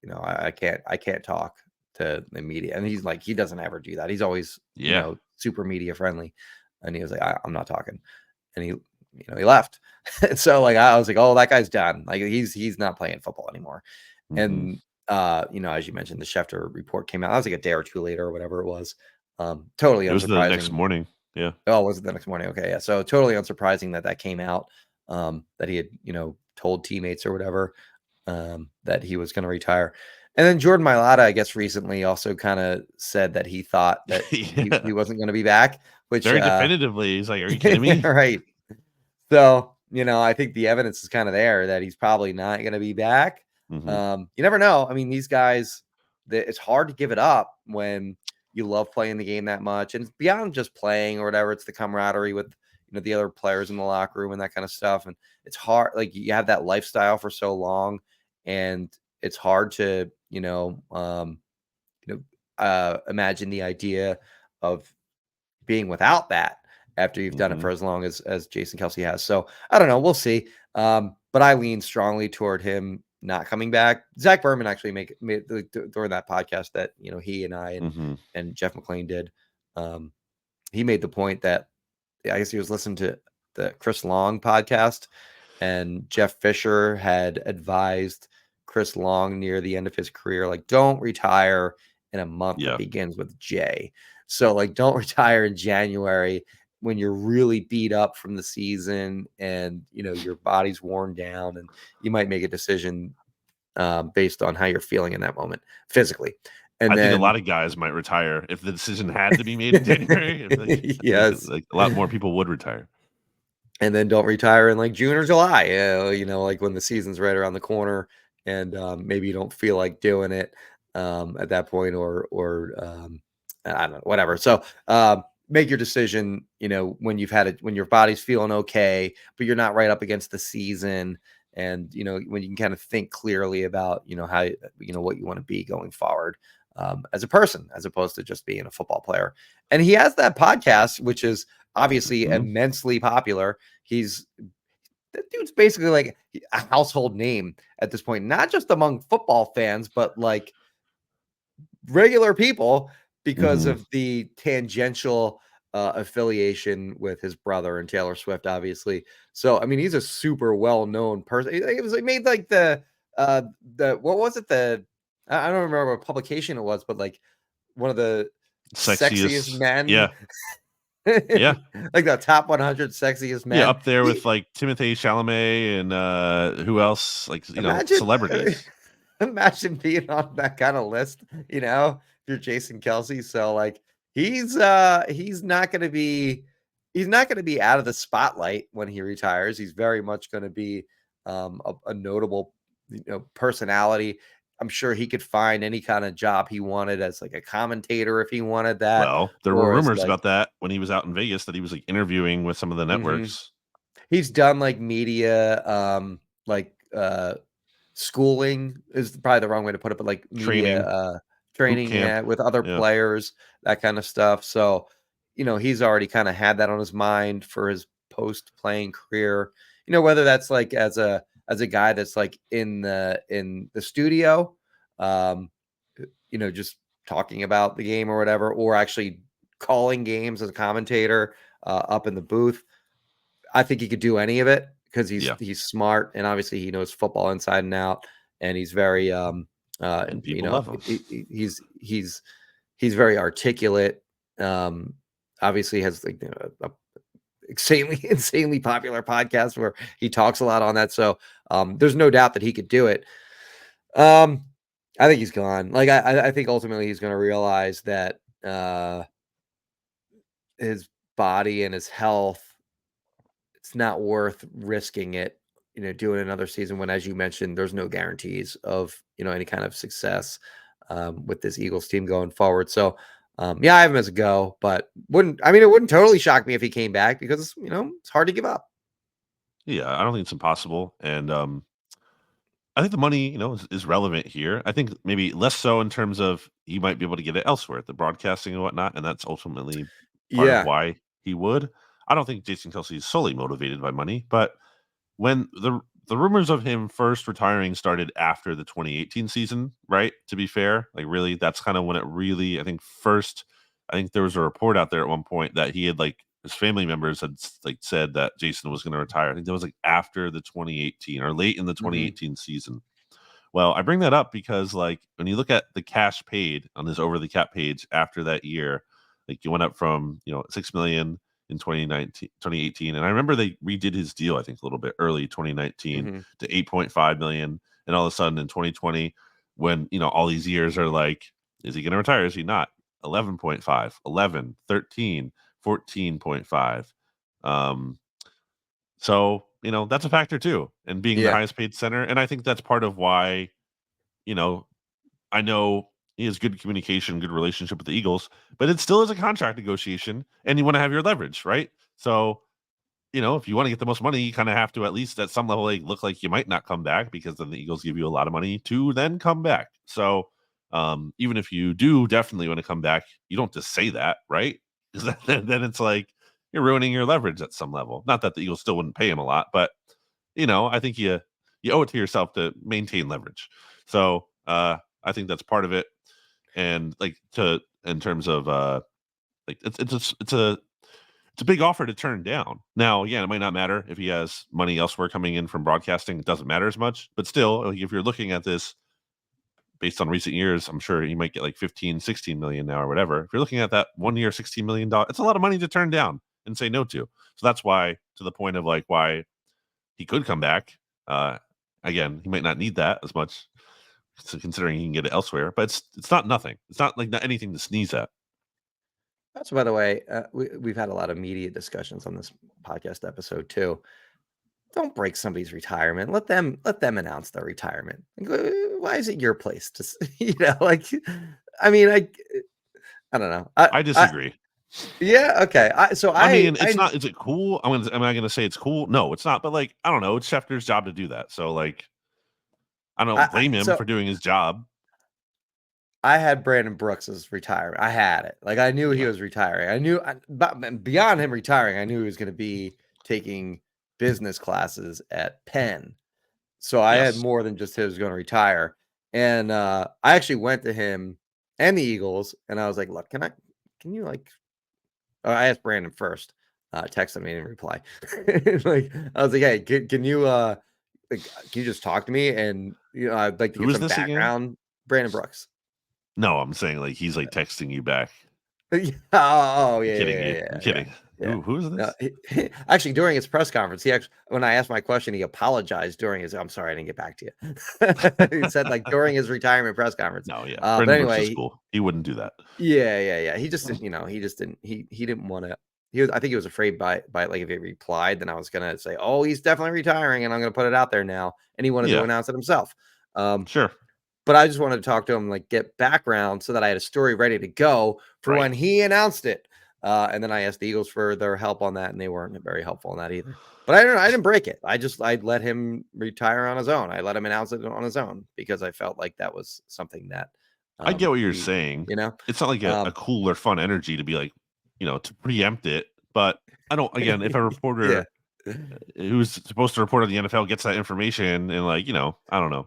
Speaker 1: I can't talk to the media, and he's like, he doesn't ever do that. He's always super media friendly, and he was like, I'm not talking, and he left. So like I was like, oh, that guy's done. Like he's not playing football anymore.
Speaker 2: Mm-hmm.
Speaker 1: And as you mentioned, the Schefter report came out. That was like a day or two later, or whatever it was. Totally unsurprising.
Speaker 2: It was the next morning. Yeah.
Speaker 1: Oh, was it the next morning? Okay, yeah. So totally unsurprising that came out. That he had, told teammates or whatever, that he was going to retire. And then Jordan Mailata, I guess, recently also kind of said that he thought that he wasn't going to be back, which
Speaker 2: very definitively. He's like, "Are you kidding me?"
Speaker 1: Right. So I think the evidence is kind of there that he's probably not going to be back.
Speaker 2: Mm-hmm.
Speaker 1: You never know. I mean, these guys, it's hard to give it up when you love playing the game that much, and it's beyond just playing or whatever. It's the camaraderie with the other players in the locker room and that kind of stuff. And it's hard, like you have that lifestyle for so long, and it's hard to imagine the idea of being without that after you've done it for as long as Jason Kelsey has. So I don't know. We'll see. But I lean strongly toward him not coming back. Zach Berman actually made during that podcast that, he and I and Jeff McClain did. He made the point that I guess he was listening to the Chris Long podcast, and Jeff Fisher had advised Chris Long near the end of his career, like, don't retire in a month that begins with J. So like, don't retire in January when you're really beat up from the season and, your body's worn down, and you might make a decision based on how you're feeling in that moment physically. And
Speaker 2: I
Speaker 1: think
Speaker 2: a lot of guys might retire if the decision had to be made in January.
Speaker 1: Yes,
Speaker 2: like a lot more people would retire.
Speaker 1: And then don't retire in like June or July, like when the season's right around the corner, and maybe you don't feel like doing it at that point, or I don't know, whatever. So make your decision, when you've had it, when your body's feeling okay, but you're not right up against the season, and when you can kind of think clearly about how what you want to be going forward as a person, as opposed to just being a football player. And he has that podcast, which is obviously immensely popular. That dude's basically like a household name at this point, not just among football fans, but like regular people, because of the tangential affiliation with his brother and Taylor Swift, obviously. So, I mean, he's a super well-known person. It was made like the what was it? I don't remember what publication it was, but like one of the sexiest men.
Speaker 2: Yeah. Yeah.
Speaker 1: Like the top 100 sexiest men.
Speaker 2: Yeah, up there with like Timothée Chalamet and who else? Like, celebrities.
Speaker 1: Imagine being on that kind of list, if you're Jason Kelsey. So like he's not going to be out of the spotlight when he retires. He's very much going to be a notable personality. I'm sure he could find any kind of job he wanted as like a commentator if he wanted that.
Speaker 2: Well, there were rumors about that when he was out in Vegas, that he was like interviewing with some of the networks.
Speaker 1: He's done like media, schooling is probably the wrong way to put it, but like media training with other players, that kind of stuff. So, he's already kind of had that on his mind for his post-playing career. Whether that's like as a guy that's like in the studio, just talking about the game or whatever, or actually calling games as a commentator up in the booth. I think he could do any of it because he's smart, and obviously he knows football inside and out, and he's very
Speaker 2: and people love him.
Speaker 1: He's very articulate. Obviously has like a insanely popular podcast where he talks a lot on that. So there's no doubt that he could do it. I think he's gone. Like I think ultimately he's going to realize that his body and his health, it's not worth risking it, doing another season when, as you mentioned, there's no guarantees of, any kind of success with this Eagles team going forward. So, I have him as a go, but it wouldn't totally shock me if he came back, because, it's hard to give up.
Speaker 2: Yeah, I don't think it's impossible. And I think the money, is relevant here. I think maybe less so in terms of you might be able to get it elsewhere, the broadcasting and whatnot. And that's ultimately part of why he would. I don't think Jason Kelsey is solely motivated by money, but when the rumors of him first retiring started after the 2018 season, right? To be fair, like really, that's kind of when it really, I think there was a report out there at one point that he had like his family members had like said that Jason was going to retire. I think that was like after the 2018 or late in the 2018 season. Well, I bring that up because like when you look at the cash paid on his over the cap page after that year, like you went up from, $6 million in 2018. And I remember they redid his deal, I think a little bit early 2019 to 8.5 million. And all of a sudden in 2020, when, all these years are like, is he going to retire? Is he not? 11.5, 11, 13, 14.5. So, that's a factor too. And being the highest paid center. And I think that's part of why, I know he has good communication, good relationship with the Eagles, but it still is a contract negotiation, and you want to have your leverage, right? So, if you want to get the most money, you kind of have to at least at some level like, look like you might not come back, because then the Eagles give you a lot of money to then come back. So, even if you do definitely want to come back, you don't just say that, right? Because then it's like you're ruining your leverage at some level. Not that the Eagles still wouldn't pay him a lot, but I think you owe it to yourself to maintain leverage. So, I think that's part of it. And like in terms of like it's a big offer to turn down. Now, again, it might not matter if he has money elsewhere coming in from broadcasting. It doesn't matter as much. But still, like, if you're looking at this based on recent years, I'm sure he might get like 15, 16 million now or whatever. If you're looking at that 1 year, $16 million, it's a lot of money to turn down and say no to. So that's why, to the point of like why he could come back. Again, he might not need that as much, so considering he can get it elsewhere, but it's not nothing. It's not like not anything to sneeze at.
Speaker 1: That's, by the way, we've had a lot of media discussions on this podcast episode too. Don't break somebody's retirement. Let them announce their retirement. Why is it your place to, like? I mean, I don't know.
Speaker 2: I disagree.
Speaker 1: Yeah. Okay.
Speaker 2: I mean, it's not. Is it cool? Am I going to say it's cool? No, it's not. But like, I don't know. It's Schefter's job to do that. So like, I don't blame him for doing his job.
Speaker 1: I had Brandon Brooks's retirement. I had it. Like I knew he was retiring. I knew but beyond him retiring, I knew he was going to be taking business classes at Penn. So I had more than just he was going to retire. And I actually went to him and the Eagles, and I was like, "Look, can you like?" I asked Brandon first. Texted me and reply. Like I was like, "Hey, can you like, can you just talk to me?" And I'd like to get some background. Again? Brandon Brooks.
Speaker 2: No, I'm saying like he's like texting you back.
Speaker 1: Oh yeah,
Speaker 2: I'm kidding.
Speaker 1: Yeah.
Speaker 2: Who is this?
Speaker 1: No, actually, during his press conference, when I asked my question, he apologized during his. I'm sorry, I didn't get back to you. He said like during his retirement press conference.
Speaker 2: No, yeah.
Speaker 1: But anyway,
Speaker 2: cool. He wouldn't do that.
Speaker 1: Yeah. He just didn't. He just didn't. He didn't want to. I think he was afraid by like if he replied, then I was gonna say, oh, he's definitely retiring, and I'm gonna put it out there now. And he wanted to announce it himself.
Speaker 2: Sure.
Speaker 1: But I just wanted to talk to him, like get background so that I had a story ready to go for when he announced it. And then I asked the Eagles for their help on that, and they weren't very helpful on that either. But I didn't break it. I let him retire on his own. I let him announce it on his own because I felt like that was something that
Speaker 2: I get what you're saying. It's not like a cool or fun energy to be like, to preempt it. But I don't. Again, if a reporter who's supposed to report on the NFL gets that information and like, I don't know.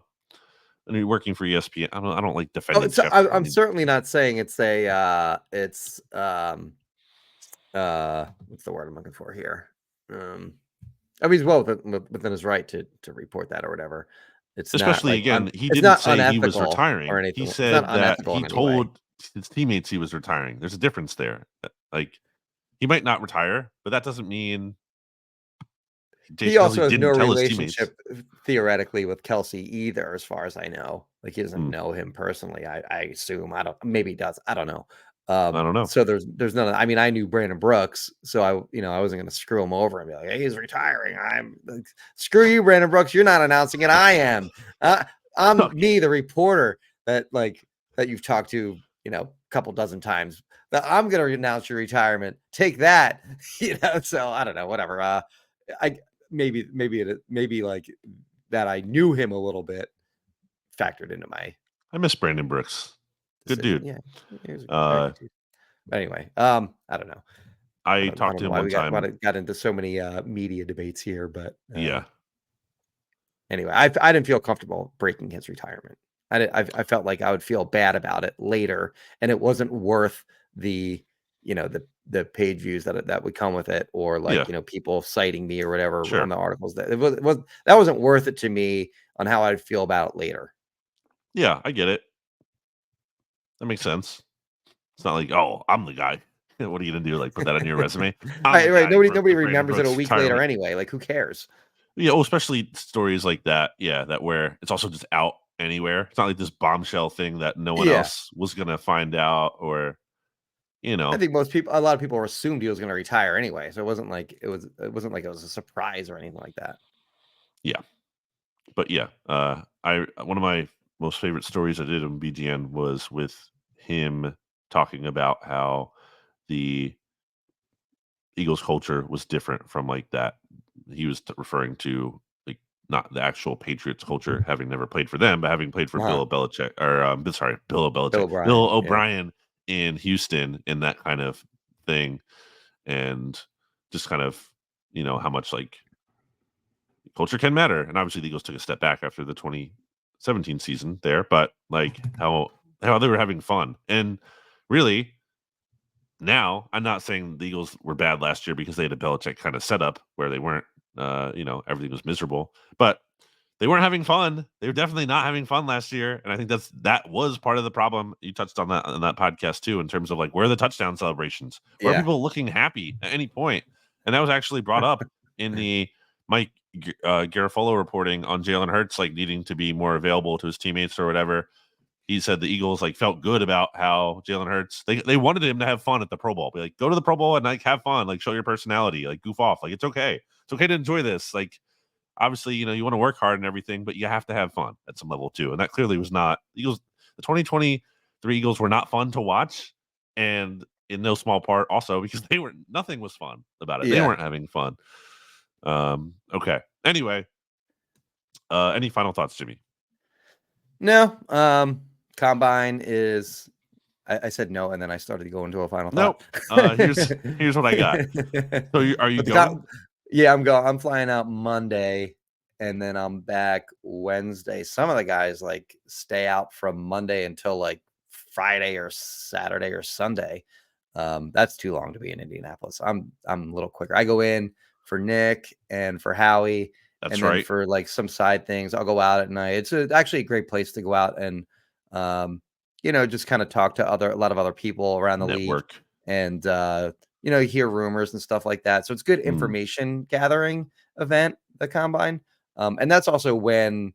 Speaker 2: And you're working for ESPN. I don't like defending.
Speaker 1: I'm certainly not saying it's what's the word I'm looking for here? I mean, he's well within his right to report that or whatever. It's
Speaker 2: especially
Speaker 1: not,
Speaker 2: again, he didn't say he was retiring.
Speaker 1: Or anything.
Speaker 2: He said that he told his teammates he was retiring. There's a difference there. Like he might not retire, but that doesn't mean
Speaker 1: he also has no relationship theoretically with Kelsey either, as far as I know. Like he doesn't know him personally. I assume. Maybe he does. I don't know.
Speaker 2: I don't know.
Speaker 1: So there's none. I mean, I knew Brandon Brooks, so I wasn't going to screw him over and be like, "Hey, he's retiring." I'm like, screw you, Brandon Brooks. You're not announcing it. I am. I'm me, the reporter that you've talked to, a couple dozen times. That I'm going to announce your retirement. Take that. So I don't know. Whatever. Maybe like that. I knew him a little bit. Factored into my.
Speaker 2: I miss Brandon Brooks. Good dude.
Speaker 1: Yeah. Anyway, I don't know.
Speaker 2: I talked to him one time.
Speaker 1: Got into so many media debates here, but
Speaker 2: yeah.
Speaker 1: Anyway, I didn't feel comfortable breaking his retirement. I felt like I would feel bad about it later, and it wasn't worth the the page views that would come with it, or like people citing me or whatever on the articles. That that wasn't worth it to me on how I'd feel about it later.
Speaker 2: Yeah, I get it. That makes sense. It's not like, oh, I'm the guy. What are you gonna do? Like put that on your resume?
Speaker 1: Right. Nobody remembers it a week later anyway. Like who cares?
Speaker 2: Yeah, especially stories like that. Yeah, that where it's also just out anywhere. It's not like this bombshell thing that no one else was gonna find out, or
Speaker 1: I think a lot of people assumed he was gonna retire anyway. So it wasn't like it was a surprise or anything like that.
Speaker 2: Yeah. But yeah, one of my most favorite stories I did on BGN was with him talking about how the Eagles culture was different from like that. He was referring to like not the actual Patriots culture, having never played for them, but having played for Bill Belichick Bill O'Brien in Houston, and that kind of thing, and just kind of how much like culture can matter. And obviously the Eagles took a step back after the 2017 season there, but like how they were having fun. And really now I'm not saying the Eagles were bad last year because they had a Belichick kind of setup where they weren't, everything was miserable, but they weren't having fun. They were definitely not having fun last year. And I think that was part of the problem. You touched on that podcast too, in terms of like, where are the touchdown celebrations? Where are people looking happy at any point? And that was actually brought up in the Mike Garafolo reporting on Jalen Hurts, like needing to be more available to his teammates or whatever. He said the Eagles like felt good about how Jalen Hurts, they wanted him to have fun at the Pro Bowl. Be like, go to the Pro Bowl and like have fun, like show your personality, like goof off. Like it's okay. It's okay to enjoy this. Like obviously, you want to work hard and everything, but you have to have fun at some level too. And that clearly was not Eagles. The 2023 Eagles were not fun to watch. And in no small part also because nothing was fun about it.
Speaker 1: Yeah.
Speaker 2: They weren't having fun. Okay. Anyway, any final thoughts, Jimmy?
Speaker 1: No. Combine is. I said no, and then I started to go into a final thought.
Speaker 2: Nope. Here's what I got. So are you going?
Speaker 1: Yeah, I'm going. I'm flying out Monday, and then I'm back Wednesday. Some of the guys like stay out from Monday until like Friday or Saturday or Sunday. That's too long to be in Indianapolis. I'm a little quicker. I go in for Nick and for Howie.
Speaker 2: That's
Speaker 1: and
Speaker 2: right.
Speaker 1: then for like some side things, I'll go out at night. It's actually a great place to go out and, just kind of talk to a lot of other people around the
Speaker 2: Network.
Speaker 1: league and, hear rumors and stuff like that. So it's good information gathering event, the Combine. And that's also when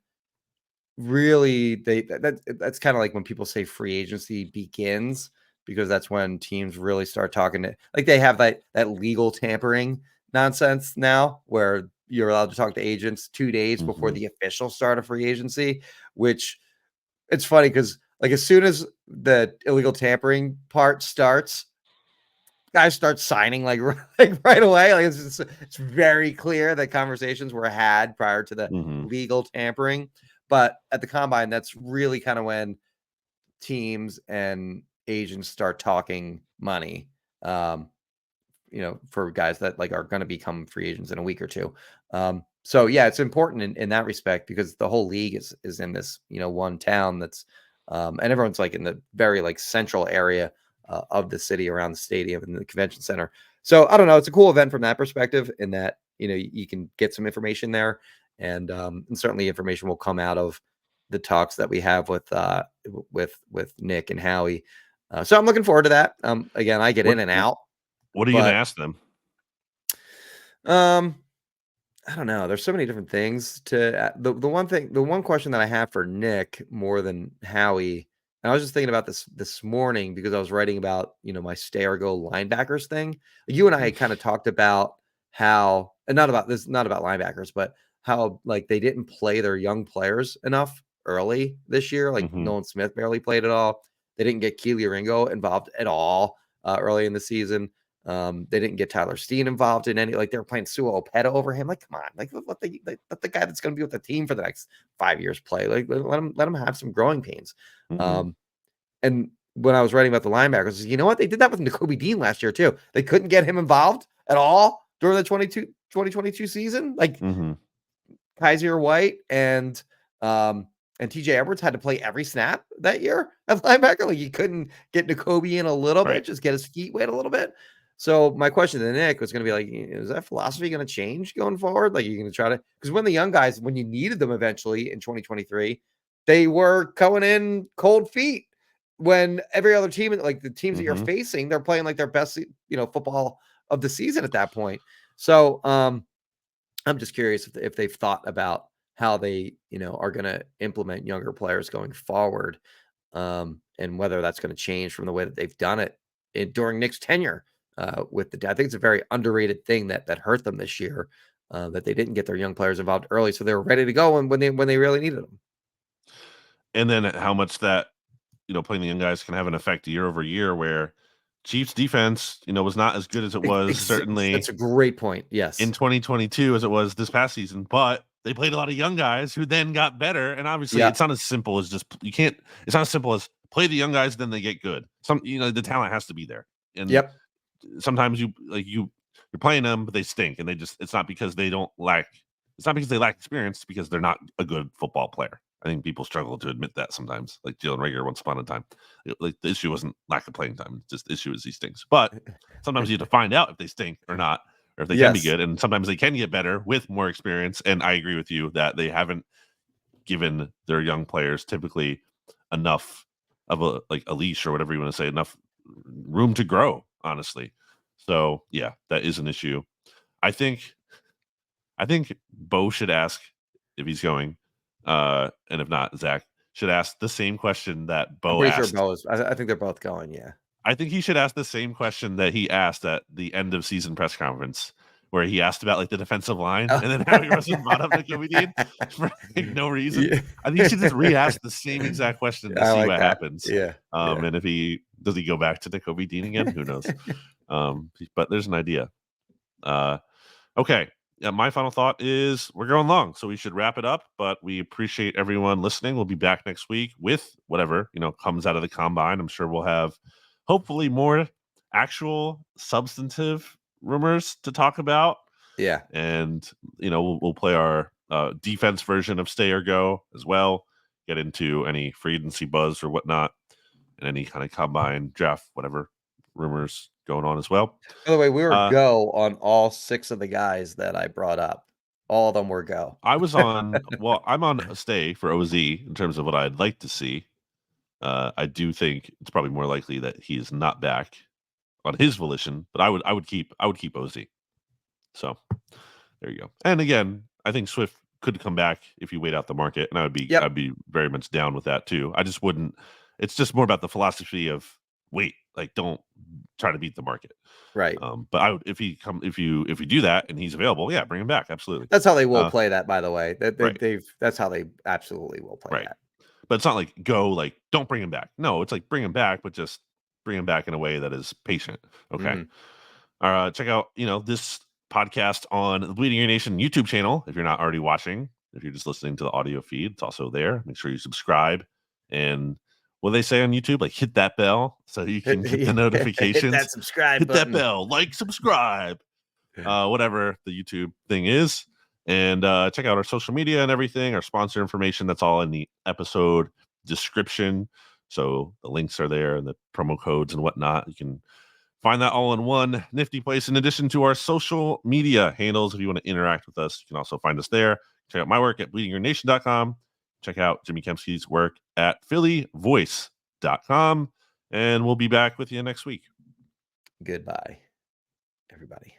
Speaker 1: really that's kind of like when people say free agency begins, because that's when teams really start talking to, like, they have that legal tampering nonsense now where you're allowed to talk to agents 2 days before the official start of free agency, which it's funny because like as soon as the illegal tampering part starts, guys start signing like right away. Like it's very clear that conversations were had prior to the legal tampering. But at the Combine, that's really kind of when teams and agents start talking money, for guys that like are going to become free agents in a week or two. So yeah, it's important in that respect because the whole league is in this, one town that's, and everyone's like in the very like central area of the city around the stadium and the convention center. So I don't know. It's a cool event from that perspective in that, you can get some information there and certainly information will come out of the talks that we have with Nick and Howie. So I'm looking forward to that. Again, I get in and out.
Speaker 2: What are you going to ask them?
Speaker 1: I don't know. There's so many different things to the one question that I have for Nick more than Howie. And I was just thinking about this morning because I was writing about, my stay or go linebackers thing. You and I had kind of talked about how, and not about linebackers, but how like they didn't play their young players enough early this year. Like Nolan Smith barely played at all. They didn't get Keely Ringo involved at all early in the season. They didn't get Tyler Steen involved in any, like they were playing Sua Opeta over him. Like, come on, like let the guy that's going to be with the team for the next 5 years play. Like let him have some growing pains. And when I was writing about the linebackers, you know what? They did that with Nakobe Dean last year too. They couldn't get him involved at all during the 2022 season. Like Kaiser White and TJ Edwards had to play every snap that year at linebacker. Like you couldn't get Nakobe in a little bit, just get his feet wet a little bit. So my question to Nick was going to be like, is that philosophy going to change going forward? Like you're going to try to, because when the young guys, when you needed them eventually in 2023, they were going in cold feet when every other team, like the teams that you're facing, they're playing like their best, football of the season at that point. So I'm just curious if they've thought about how they, are going to implement younger players going forward, and whether that's going to change from the way that they've done it during Nick's tenure. I think it's a very underrated thing that hurt them this year, that they didn't get their young players involved early, so they were ready to go when they really needed them.
Speaker 2: And then how much that playing the young guys can have an effect year over year, where Chiefs defense was not as good as it was certainly.
Speaker 1: That's a great point. Yes,
Speaker 2: in 2022 as it was this past season, but they played a lot of young guys who then got better. And obviously, it's not as simple as just It's not as simple as play the young guys, then they get good. The talent has to be there. And sometimes you're playing them, but they stink, and it's not because they lack experience, it's because they're not a good football player. I think people struggle to admit that sometimes, like Jalen Reagor once upon a time. Like the issue wasn't lack of playing time; just the issue is he stinks. But sometimes you have to find out if they stink or not, or if they can be good. And sometimes they can get better with more experience. And I agree with you that they haven't given their young players typically enough of a leash or whatever you want to say, enough room to grow, honestly. So yeah, that is an issue. I think Bo should ask if he's going, and if not, Zach should ask the same question that Bo asked.
Speaker 1: Sure Bo is, I think they're both going. Yeah,
Speaker 2: I think he should ask the same question that he asked at the end of season press conference, where he asked about like the defensive line, and then how he wasn't brought up Nakobe Dean for no reason. I think he should just re-ask the same exact question to see what happens.
Speaker 1: Yeah.
Speaker 2: And if he Does he go back to Nakobe Dean again? Who knows? But there's an idea. Okay. Yeah, my final thought is we're going long, so we should wrap it up. But we appreciate everyone listening. We'll be back next week with whatever comes out of the combine. I'm sure we'll have hopefully more actual substantive rumors to talk about.
Speaker 1: Yeah,
Speaker 2: and we'll play our defense version of Stay or Go as well. Get into any free agency buzz or whatnot, and any kind of combine draft, whatever rumors going on as well.
Speaker 1: by the way, we were go on all 6 of the guys that I brought up. All of them were go.
Speaker 2: I was on. Well, I'm on a stay for OZ in terms of what I'd like to see. I do think it's probably more likely that he is not back on his volition, but I would keep OZ. So there you go. And again, I think Swift could come back if you wait out the market, and I'd be very much down with that too. I just wouldn't. It's just more about the philosophy of wait, like don't try to beat the market.
Speaker 1: Right.
Speaker 2: But I would if you do that and he's available, yeah, bring him back. Absolutely.
Speaker 1: That's how they will play that, by the way.
Speaker 2: Right.
Speaker 1: That's how they absolutely will play
Speaker 2: Right.
Speaker 1: that.
Speaker 2: But it's not like go like don't bring him back. No, it's like bring him back, but just bring him back in a way that is patient. Okay. Check out this podcast on the Bleeding Your Nation YouTube channel if you're not already watching. If you're just listening to the audio feed, it's also there. Make sure you subscribe. And what they say on YouTube, like hit that bell so you can get the notifications.
Speaker 1: Hit that subscribe
Speaker 2: hit
Speaker 1: button.
Speaker 2: that bell, like, subscribe, whatever the YouTube thing is. And check out our social media and everything, our sponsor information. That's all in the episode description. So the links are there and the promo codes and whatnot. You can find that all in one nifty place. In addition to our social media handles, if you want to interact with us, you can also find us there. Check out my work at bleedingyournation.com. Check out Jimmy Kempski's work at phillyvoice.com. And we'll be back with you next week.
Speaker 1: Goodbye, everybody.